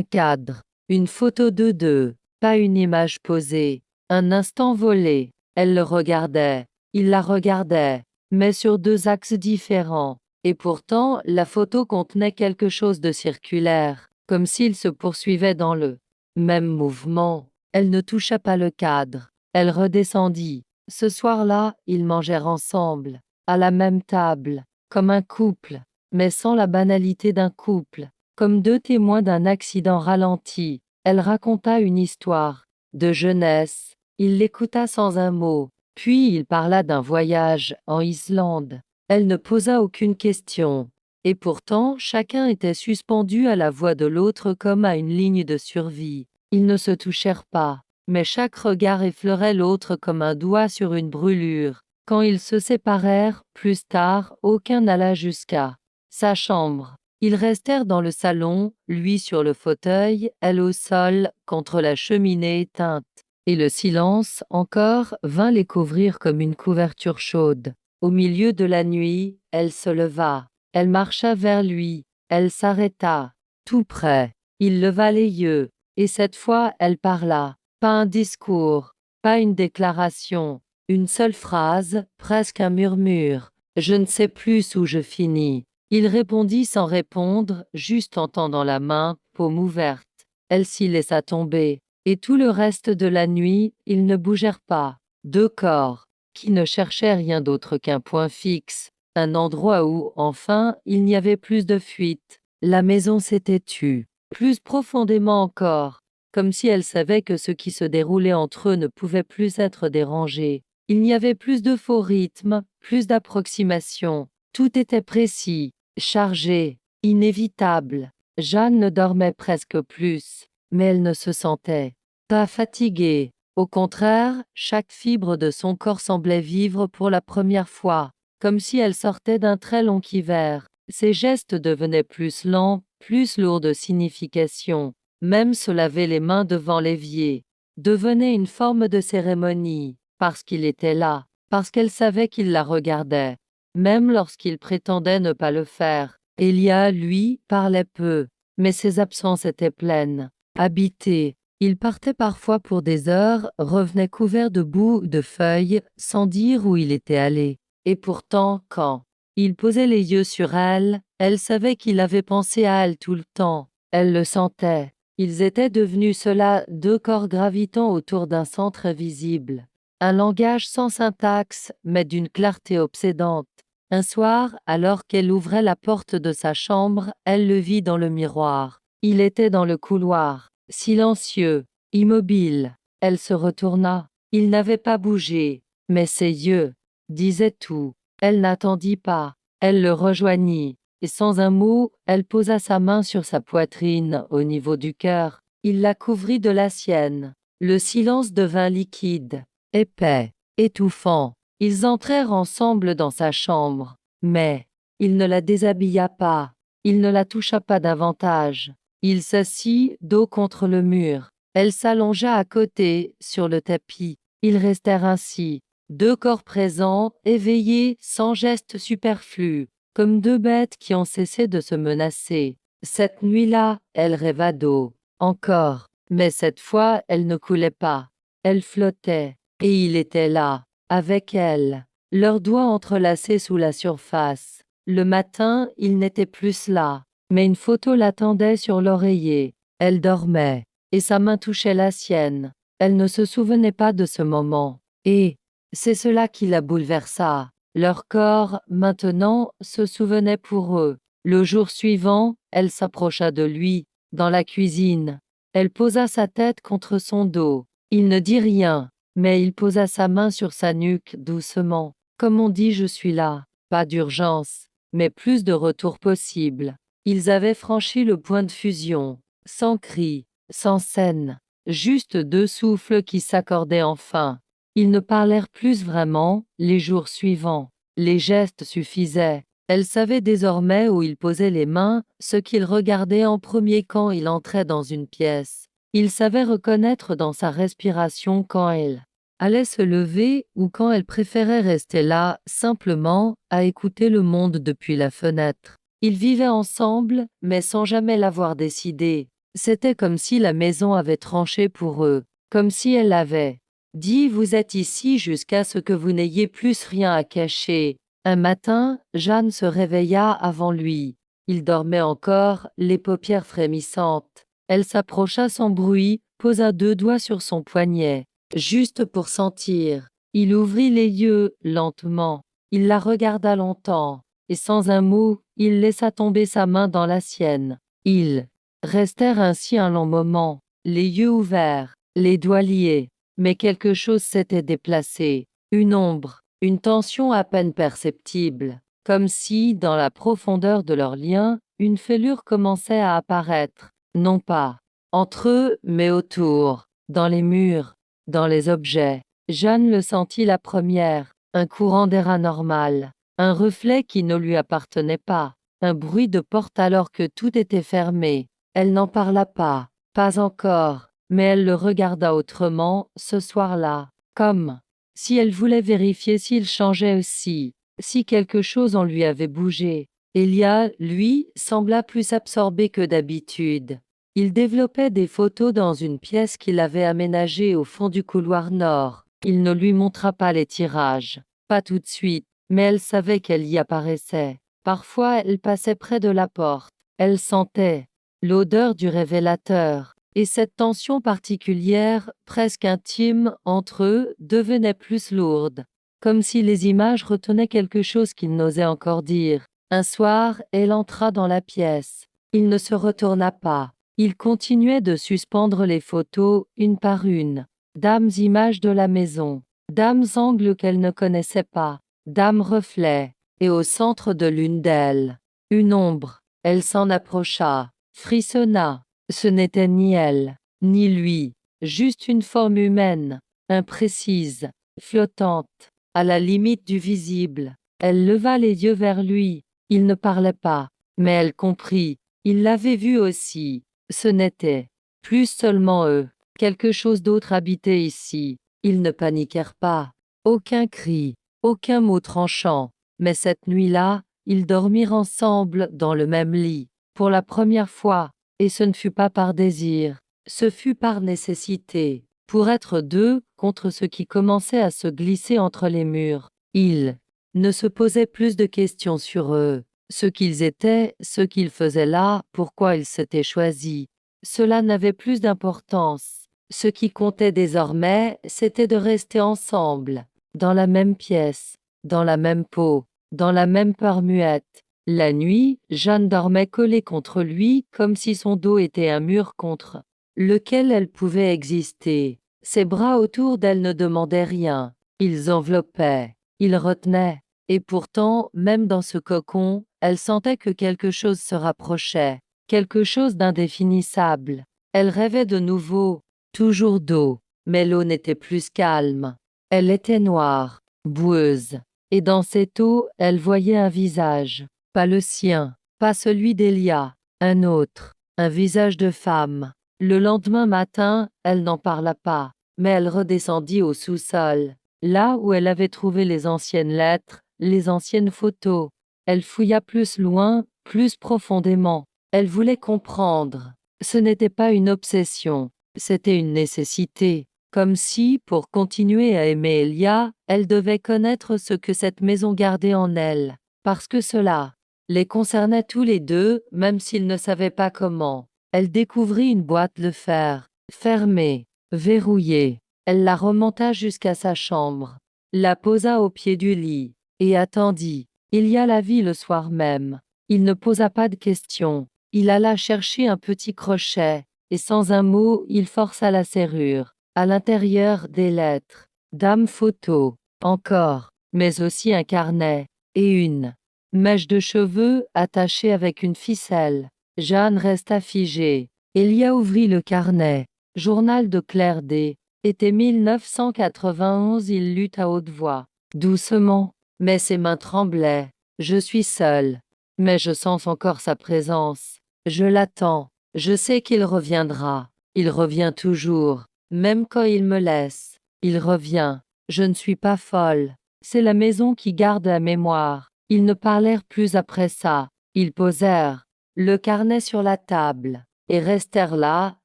cadre. Une photo de deux. Pas une image posée. Un instant volé. Elle le regardait. Il la regardait, mais sur deux axes différents. Et pourtant, la photo contenait quelque chose de circulaire, comme s'il se poursuivait dans le même mouvement. Elle ne toucha pas le cadre. Elle redescendit. Ce soir-là, ils mangèrent ensemble, à la même table, comme un couple, mais sans la banalité d'un couple, comme deux témoins d'un accident ralenti. Elle raconta une histoire de jeunesse. Il l'écouta sans un mot, puis il parla d'un voyage en Islande. Elle ne posa aucune question, et pourtant chacun était suspendu à la voix de l'autre comme à une ligne de survie. Ils ne se touchèrent pas, mais chaque regard effleurait l'autre comme un doigt sur une brûlure. Quand ils se séparèrent, plus tard, aucun n'alla jusqu'à sa chambre. Ils restèrent dans le salon, lui sur le fauteuil, elle au sol, contre la cheminée éteinte. Et le silence, encore, vint les couvrir comme une couverture chaude. Au milieu de la nuit, elle se leva. Elle marcha vers lui. Elle s'arrêta, tout près. Il leva les yeux. Et cette fois, elle parla. Pas un discours, pas une déclaration, une seule phrase, presque un murmure. Je ne sais plus où je finis. Il répondit sans répondre, juste en tendant la main, paume ouverte. Elle s'y laissa tomber. Et tout le reste de la nuit, ils ne bougèrent pas. Deux corps, qui ne cherchaient rien d'autre qu'un point fixe, un endroit où, enfin, il n'y avait plus de fuite. La maison s'était tue, plus profondément encore, comme si elle savait que ce qui se déroulait entre eux ne pouvait plus être dérangé. Il n'y avait plus de faux rythmes, plus d'approximation. Tout était précis, chargé, inévitable. Jeanne ne dormait presque plus, mais elle ne se sentait pas fatiguée. Au contraire, chaque fibre de son corps semblait vivre pour la première fois, comme si elle sortait d'un très long hiver. Ses gestes devenaient plus lents, plus lourds de signification. Même se laver les mains devant l'évier devenait une forme de cérémonie, parce qu'il était là, parce qu'elle savait qu'il la regardait, même lorsqu'il prétendait ne pas le faire. Elia, lui, parlait peu, mais ses absences étaient pleines, habitées. Il partait parfois pour des heures, revenait couvert de boue, de feuilles, sans dire où il était allé. Et pourtant, quand il posait les yeux sur elle, elle savait qu'il avait pensé à elle tout le temps. Elle le sentait. Ils étaient devenus cela, deux corps gravitant autour d'un centre invisible. Un langage sans syntaxe, mais d'une clarté obsédante. Un soir, alors qu'elle ouvrait la porte de sa chambre, elle le vit dans le miroir. Il était dans le couloir, silencieux, immobile. Elle se retourna. Il n'avait pas bougé, mais ses yeux disaient tout. Elle n'attendit pas. Elle le rejoignit. Et sans un mot, elle posa sa main sur sa poitrine, au niveau du cœur. Il la couvrit de la sienne. Le silence devint liquide, épais, étouffant. Ils entrèrent ensemble dans sa chambre. Mais il ne la déshabilla pas. Il ne la toucha pas davantage. Il s'assit, dos contre le mur. Elle s'allongea à côté, sur le tapis. Ils restèrent ainsi, deux corps présents, éveillés, sans geste superflu, comme deux bêtes qui ont cessé de se menacer. Cette nuit-là, elle rêva d'eau. Encore. Mais cette fois, elle ne coulait pas. Elle flottait. Et il était là, avec elle, leurs doigts entrelacés sous la surface. Le matin, il n'était plus là, mais une photo l'attendait sur l'oreiller. Elle dormait, et sa main touchait la sienne. Elle ne se souvenait pas de ce moment. Et c'est cela qui la bouleversa. Leur corps, maintenant, se souvenait pour eux. Le jour suivant, elle s'approcha de lui, dans la cuisine. Elle posa sa tête contre son dos. Il ne dit rien, mais il posa sa main sur sa nuque doucement. Comme on dit, je suis là. Pas d'urgence, mais plus de retour possible. Ils avaient franchi le point de fusion, sans cri, sans scène, juste deux souffles qui s'accordaient enfin. Ils ne parlèrent plus vraiment, les jours suivants. Les gestes suffisaient. Elle savait désormais où il posait les mains, ce qu'il regardait en premier quand il entrait dans une pièce. Il savait reconnaître dans sa respiration quand elle allait se lever ou quand elle préférait rester là, simplement, à écouter le monde depuis la fenêtre. Ils vivaient ensemble, mais sans jamais l'avoir décidé. C'était comme si la maison avait tranché pour eux, comme si elle avait dit vous êtes ici jusqu'à ce que vous n'ayez plus rien à cacher. Un matin, Jeanne se réveilla avant lui. Il dormait encore, les paupières frémissantes. Elle s'approcha sans bruit, posa 2 doigts sur son poignet, juste pour sentir. Il ouvrit les yeux, lentement. Il la regarda longtemps, et sans un mot, il laissa tomber sa main dans la sienne. Ils restèrent ainsi un long moment, les yeux ouverts, les doigts liés. Mais quelque chose s'était déplacé, une ombre, une tension à peine perceptible, comme si, dans la profondeur de leur lien, une fêlure commençait à apparaître, non pas entre eux, mais autour, dans les murs, dans les objets. Jeanne le sentit la première, un courant d'air anormal, un reflet qui ne lui appartenait pas, un bruit de porte alors que tout était fermé. Elle n'en parla pas, pas encore. Mais elle le regarda autrement, ce soir-là, comme si elle voulait vérifier s'il changeait aussi, si quelque chose en lui avait bougé. Elia, lui, sembla plus absorbé que d'habitude. Il développait des photos dans une pièce qu'il avait aménagée au fond du couloir nord. Il ne lui montra pas les tirages, pas tout de suite, mais elle savait qu'elle y apparaissait. Parfois elle passait près de la porte. Elle sentait l'odeur du révélateur. Et cette tension particulière, presque intime, entre eux, devenait plus lourde, comme si les images retenaient quelque chose qu'il n'osait encore dire. Un soir, elle entra dans la pièce. Il ne se retourna pas. Il continuait de suspendre les photos, une par une. Dames images de la maison, dames angles qu'elle ne connaissait pas, dames reflets, et au centre de l'une d'elles, une ombre. Elle s'en approcha, frissonna. Ce n'était ni elle, ni lui, juste une forme humaine, imprécise, flottante, à la limite du visible. Elle leva les yeux vers lui. Il ne parlait pas, mais elle comprit. Il l'avait vu aussi. Ce n'était plus seulement eux. Quelque chose d'autre habitait ici. Ils ne paniquèrent pas. Aucun cri, aucun mot tranchant. Mais cette nuit-là, ils dormirent ensemble dans le même lit. Pour la première fois. Et ce ne fut pas par désir, ce fut par nécessité, pour être deux contre ce qui commençait à se glisser entre les murs. Ils ne se posaient plus de questions sur eux, ce qu'ils étaient, ce qu'ils faisaient là, pourquoi ils s'étaient choisis. Cela n'avait plus d'importance. Ce qui comptait désormais, c'était de rester ensemble, dans la même pièce, dans la même peau, dans la même peur muette. La nuit, Jeanne dormait collée contre lui comme si son dos était un mur contre lequel elle pouvait exister. Ses bras autour d'elle ne demandaient rien. Ils enveloppaient, ils retenaient. Et pourtant, même dans ce cocon, elle sentait que quelque chose se rapprochait, quelque chose d'indéfinissable. Elle rêvait de nouveau, toujours d'eau, mais l'eau n'était plus calme. Elle était noire, boueuse. Et dans cette eau, elle voyait un visage. Pas le sien, pas celui d'Elia, un autre, un visage de femme. Le lendemain matin, elle n'en parla pas, mais elle redescendit au sous-sol, là où elle avait trouvé les anciennes lettres, les anciennes photos. Elle fouilla plus loin, plus profondément. Elle voulait comprendre. Ce n'était pas une obsession, c'était une nécessité. Comme si, pour continuer à aimer Elia, elle devait connaître ce que cette maison gardait en elle, parce que cela les concernait tous les deux, même s'ils ne savaient pas comment. Elle découvrit une boîte de fer, fermée, verrouillée. Elle la remonta jusqu'à sa chambre, la posa au pied du lit, et attendit. Il y a la vie le soir même. Il ne posa pas de questions. Il alla chercher un petit crochet, et sans un mot, il força la serrure. À l'intérieur, des lettres, dame photo, encore, mais aussi un carnet, et une mèche de cheveux attachée avec une ficelle. Jeanne resta figée. Elia ouvrit le carnet. Journal de Claire D. Été 1991. Il lut à haute voix. Doucement, mais ses mains tremblaient. Je suis seule. Mais je sens encore sa présence. Je l'attends. Je sais qu'il reviendra. Il revient toujours, même quand il me laisse. il revient. Je ne suis pas folle. C'est la maison qui garde la mémoire. Ils ne parlèrent plus après ça. Ils posèrent le carnet sur la table et restèrent là,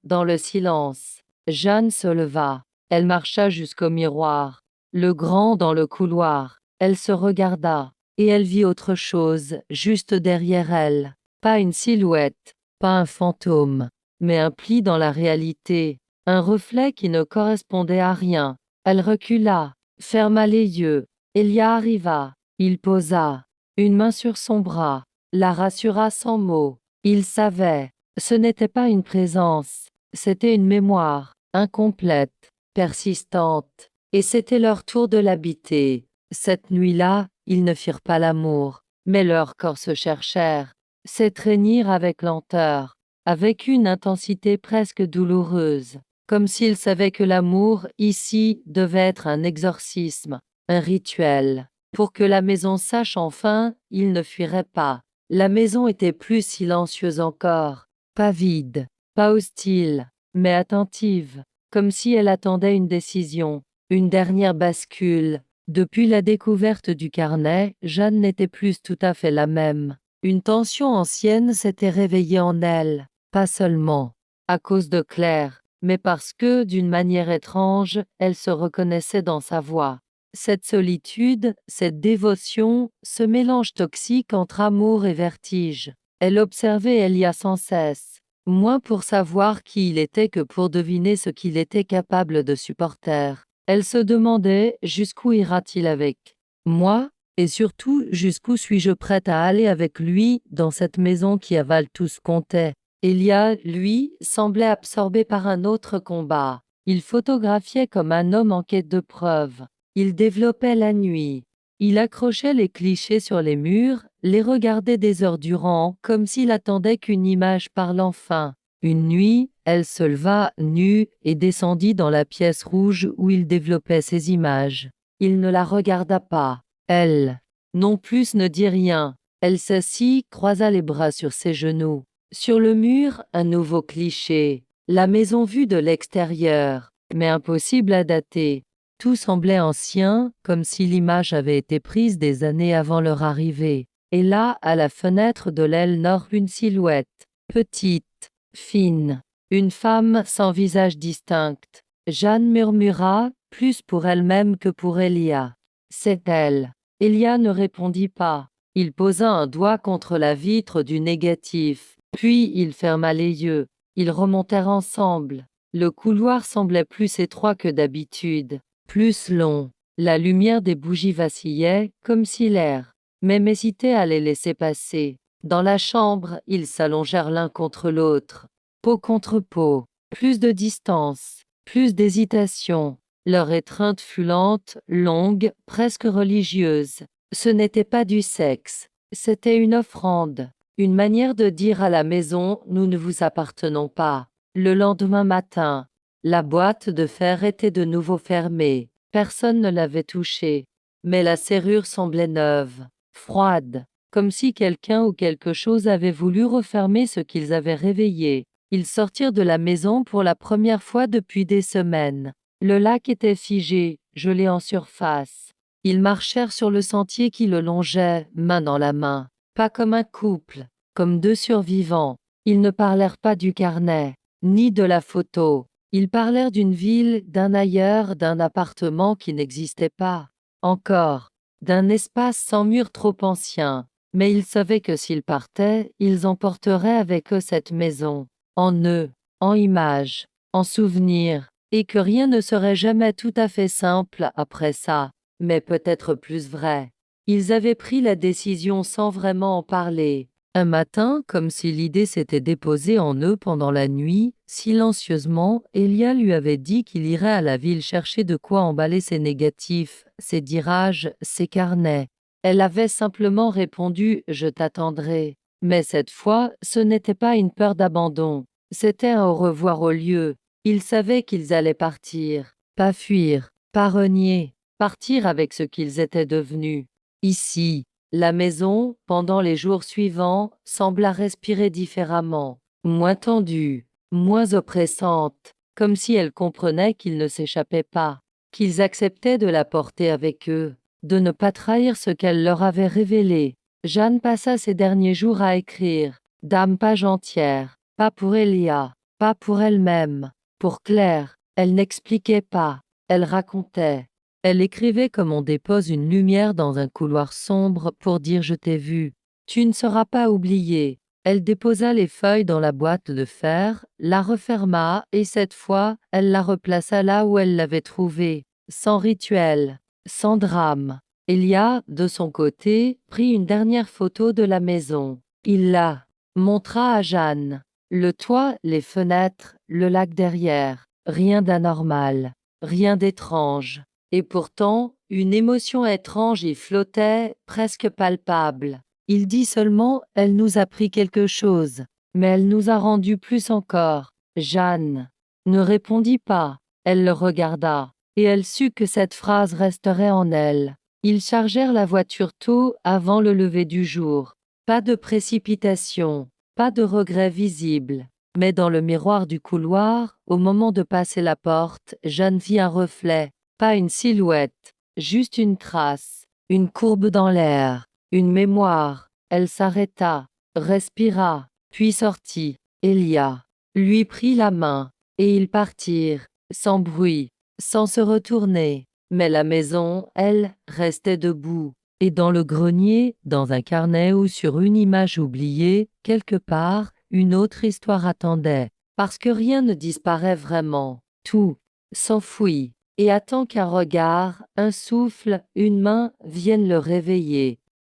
dans le silence. Jeanne se leva. Elle marcha jusqu'au miroir, le grand dans le couloir. Elle se regarda, et elle vit autre chose, juste derrière elle. Pas une silhouette, pas un fantôme, mais un pli dans la réalité, un reflet qui ne correspondait à rien. Elle recula, ferma les yeux. Elia arriva. Il posa une main sur son bras, la rassura sans mots. Il savait, ce n'était pas une présence, c'était une mémoire, incomplète, persistante, et c'était leur tour de l'habiter. Cette nuit-là, ils ne firent pas l'amour, mais leurs corps se cherchèrent, s'étreignirent avec lenteur, avec une intensité presque douloureuse, comme s'ils savaient que l'amour, ici, devait être un exorcisme, un rituel. Pour que la maison sache enfin, ils ne fuiraient pas. La maison était plus silencieuse encore, pas vide, pas hostile, mais attentive, comme si elle attendait une décision, une dernière bascule. Depuis la découverte du carnet, Jeanne n'était plus tout à fait la même. Une tension ancienne s'était réveillée en elle, pas seulement à cause de Claire, mais parce que, d'une manière étrange, elle se reconnaissait dans sa voix. Cette solitude, cette dévotion, ce mélange toxique entre amour et vertige. Elle observait Elia sans cesse, moins pour savoir qui il était que pour deviner ce qu'il était capable de supporter. Elle se demandait jusqu'où ira-t-il avec moi, et surtout jusqu'où suis-je prête à aller avec lui dans cette maison qui avale tout ce qu'on tait. Elia, lui, semblait absorbé par un autre combat. Il photographiait comme un homme en quête de preuves. Il développait la nuit. Il accrochait les clichés sur les murs, les regardait des heures durant, comme s'il attendait qu'une image parle enfin. Une nuit, elle se leva, nue, et descendit dans la pièce rouge où il développait ses images. Il ne la regarda pas. Elle, non plus, ne dit rien. Elle s'assit, croisa les bras sur ses genoux. Sur le mur, un nouveau cliché. La maison vue de l'extérieur, mais impossible à dater. Tout semblait ancien, comme si l'image avait été prise des années avant leur arrivée. Et là, à la fenêtre de l'aile nord, une silhouette, petite, fine, une femme sans visage distinct. Jeanne murmura, plus pour elle-même que pour Elia. C'est elle. Elia ne répondit pas. Il posa un doigt contre la vitre du négatif, puis il ferma les yeux. Ils remontèrent ensemble. Le couloir semblait plus étroit que d'habitude, plus long. La lumière des bougies vacillait, comme si l'air même hésitait à les laisser passer. Dans la chambre, ils s'allongèrent l'un contre l'autre, peau contre peau. Plus de distance, plus d'hésitation. Leur étreinte fut lente, longue, presque religieuse. Ce n'était pas du sexe, c'était une offrande, une manière de dire à la maison « Nous ne vous appartenons pas ». Le lendemain matin, la boîte de fer était de nouveau fermée. Personne ne l'avait touchée, mais la serrure semblait neuve, froide, comme si quelqu'un ou quelque chose avait voulu refermer ce qu'ils avaient réveillé. Ils sortirent de la maison pour la première fois depuis des semaines. Le lac était figé, gelé en surface. Ils marchèrent sur le sentier qui le longeait, main dans la main, pas comme un couple, comme deux survivants. Ils ne parlèrent pas du carnet, ni de la photo. Ils parlèrent d'une ville, d'un ailleurs, d'un appartement qui n'existait pas encore, d'un espace sans mur trop ancien. Mais ils savaient que s'ils partaient, ils emporteraient avec eux cette maison, en eux, en images, en souvenirs, et que rien ne serait jamais tout à fait simple après ça, mais peut-être plus vrai. Ils avaient pris la décision sans vraiment en parler. Un matin, comme si l'idée s'était déposée en eux pendant la nuit, silencieusement, Elia lui avait dit qu'il irait à la ville chercher de quoi emballer ses négatifs, ses dirages, ses carnets. Elle avait simplement répondu « Je t'attendrai ». Mais cette fois, ce n'était pas une peur d'abandon, c'était un au revoir au lieu. Ils savaient qu'ils allaient partir, pas fuir, pas renier, partir avec ce qu'ils étaient devenus. Ici, la maison, pendant les jours suivants, sembla respirer différemment, moins tendue, moins oppressante, comme si elle comprenait qu'ils ne s'échappaient pas. qu'ils acceptaient de la porter avec eux, de ne pas trahir ce qu'elle leur avait révélé. Jeanne passa ses derniers jours à écrire, page entière, pas pour Elia, pas pour elle-même, pour Claire. Elle n'expliquait pas, elle racontait. Elle écrivait comme on dépose une lumière dans un couloir sombre pour dire je t'ai vu. Tu ne seras pas oublié. Elle déposa les feuilles dans la boîte de fer, la referma et cette fois, elle la replaça là où elle l'avait trouvée, sans rituel, sans drame. Elia, de son côté, prit une dernière photo de la maison. Il la montra à Jeanne. Le toit, les fenêtres, le lac derrière. Rien d'anormal, rien d'étrange. Et pourtant, une émotion étrange y flottait, presque palpable. Il dit seulement « Elle nous a pris quelque chose, mais elle nous a rendu plus encore. » Jeanne ne répondit pas. Elle le regarda, et elle sut que cette phrase resterait en elle. Ils chargèrent la voiture tôt avant le lever du jour. Pas de précipitation, pas de regret visible. Mais dans le miroir du couloir, au moment de passer la porte, Jeanne vit un reflet, pas une silhouette, juste une trace, une courbe dans l'air, une mémoire. Elle s'arrêta, respira, puis sortit. Elia lui prit la main, et ils partirent, sans bruit, sans se retourner. Mais la maison, elle, restait debout. Et dans le grenier, dans un carnet ou sur une image oubliée, quelque part, une autre histoire attendait. Parce que rien ne disparaît vraiment. Tout s'enfuit et attend qu'un regard, un souffle, une main viennent le réveiller.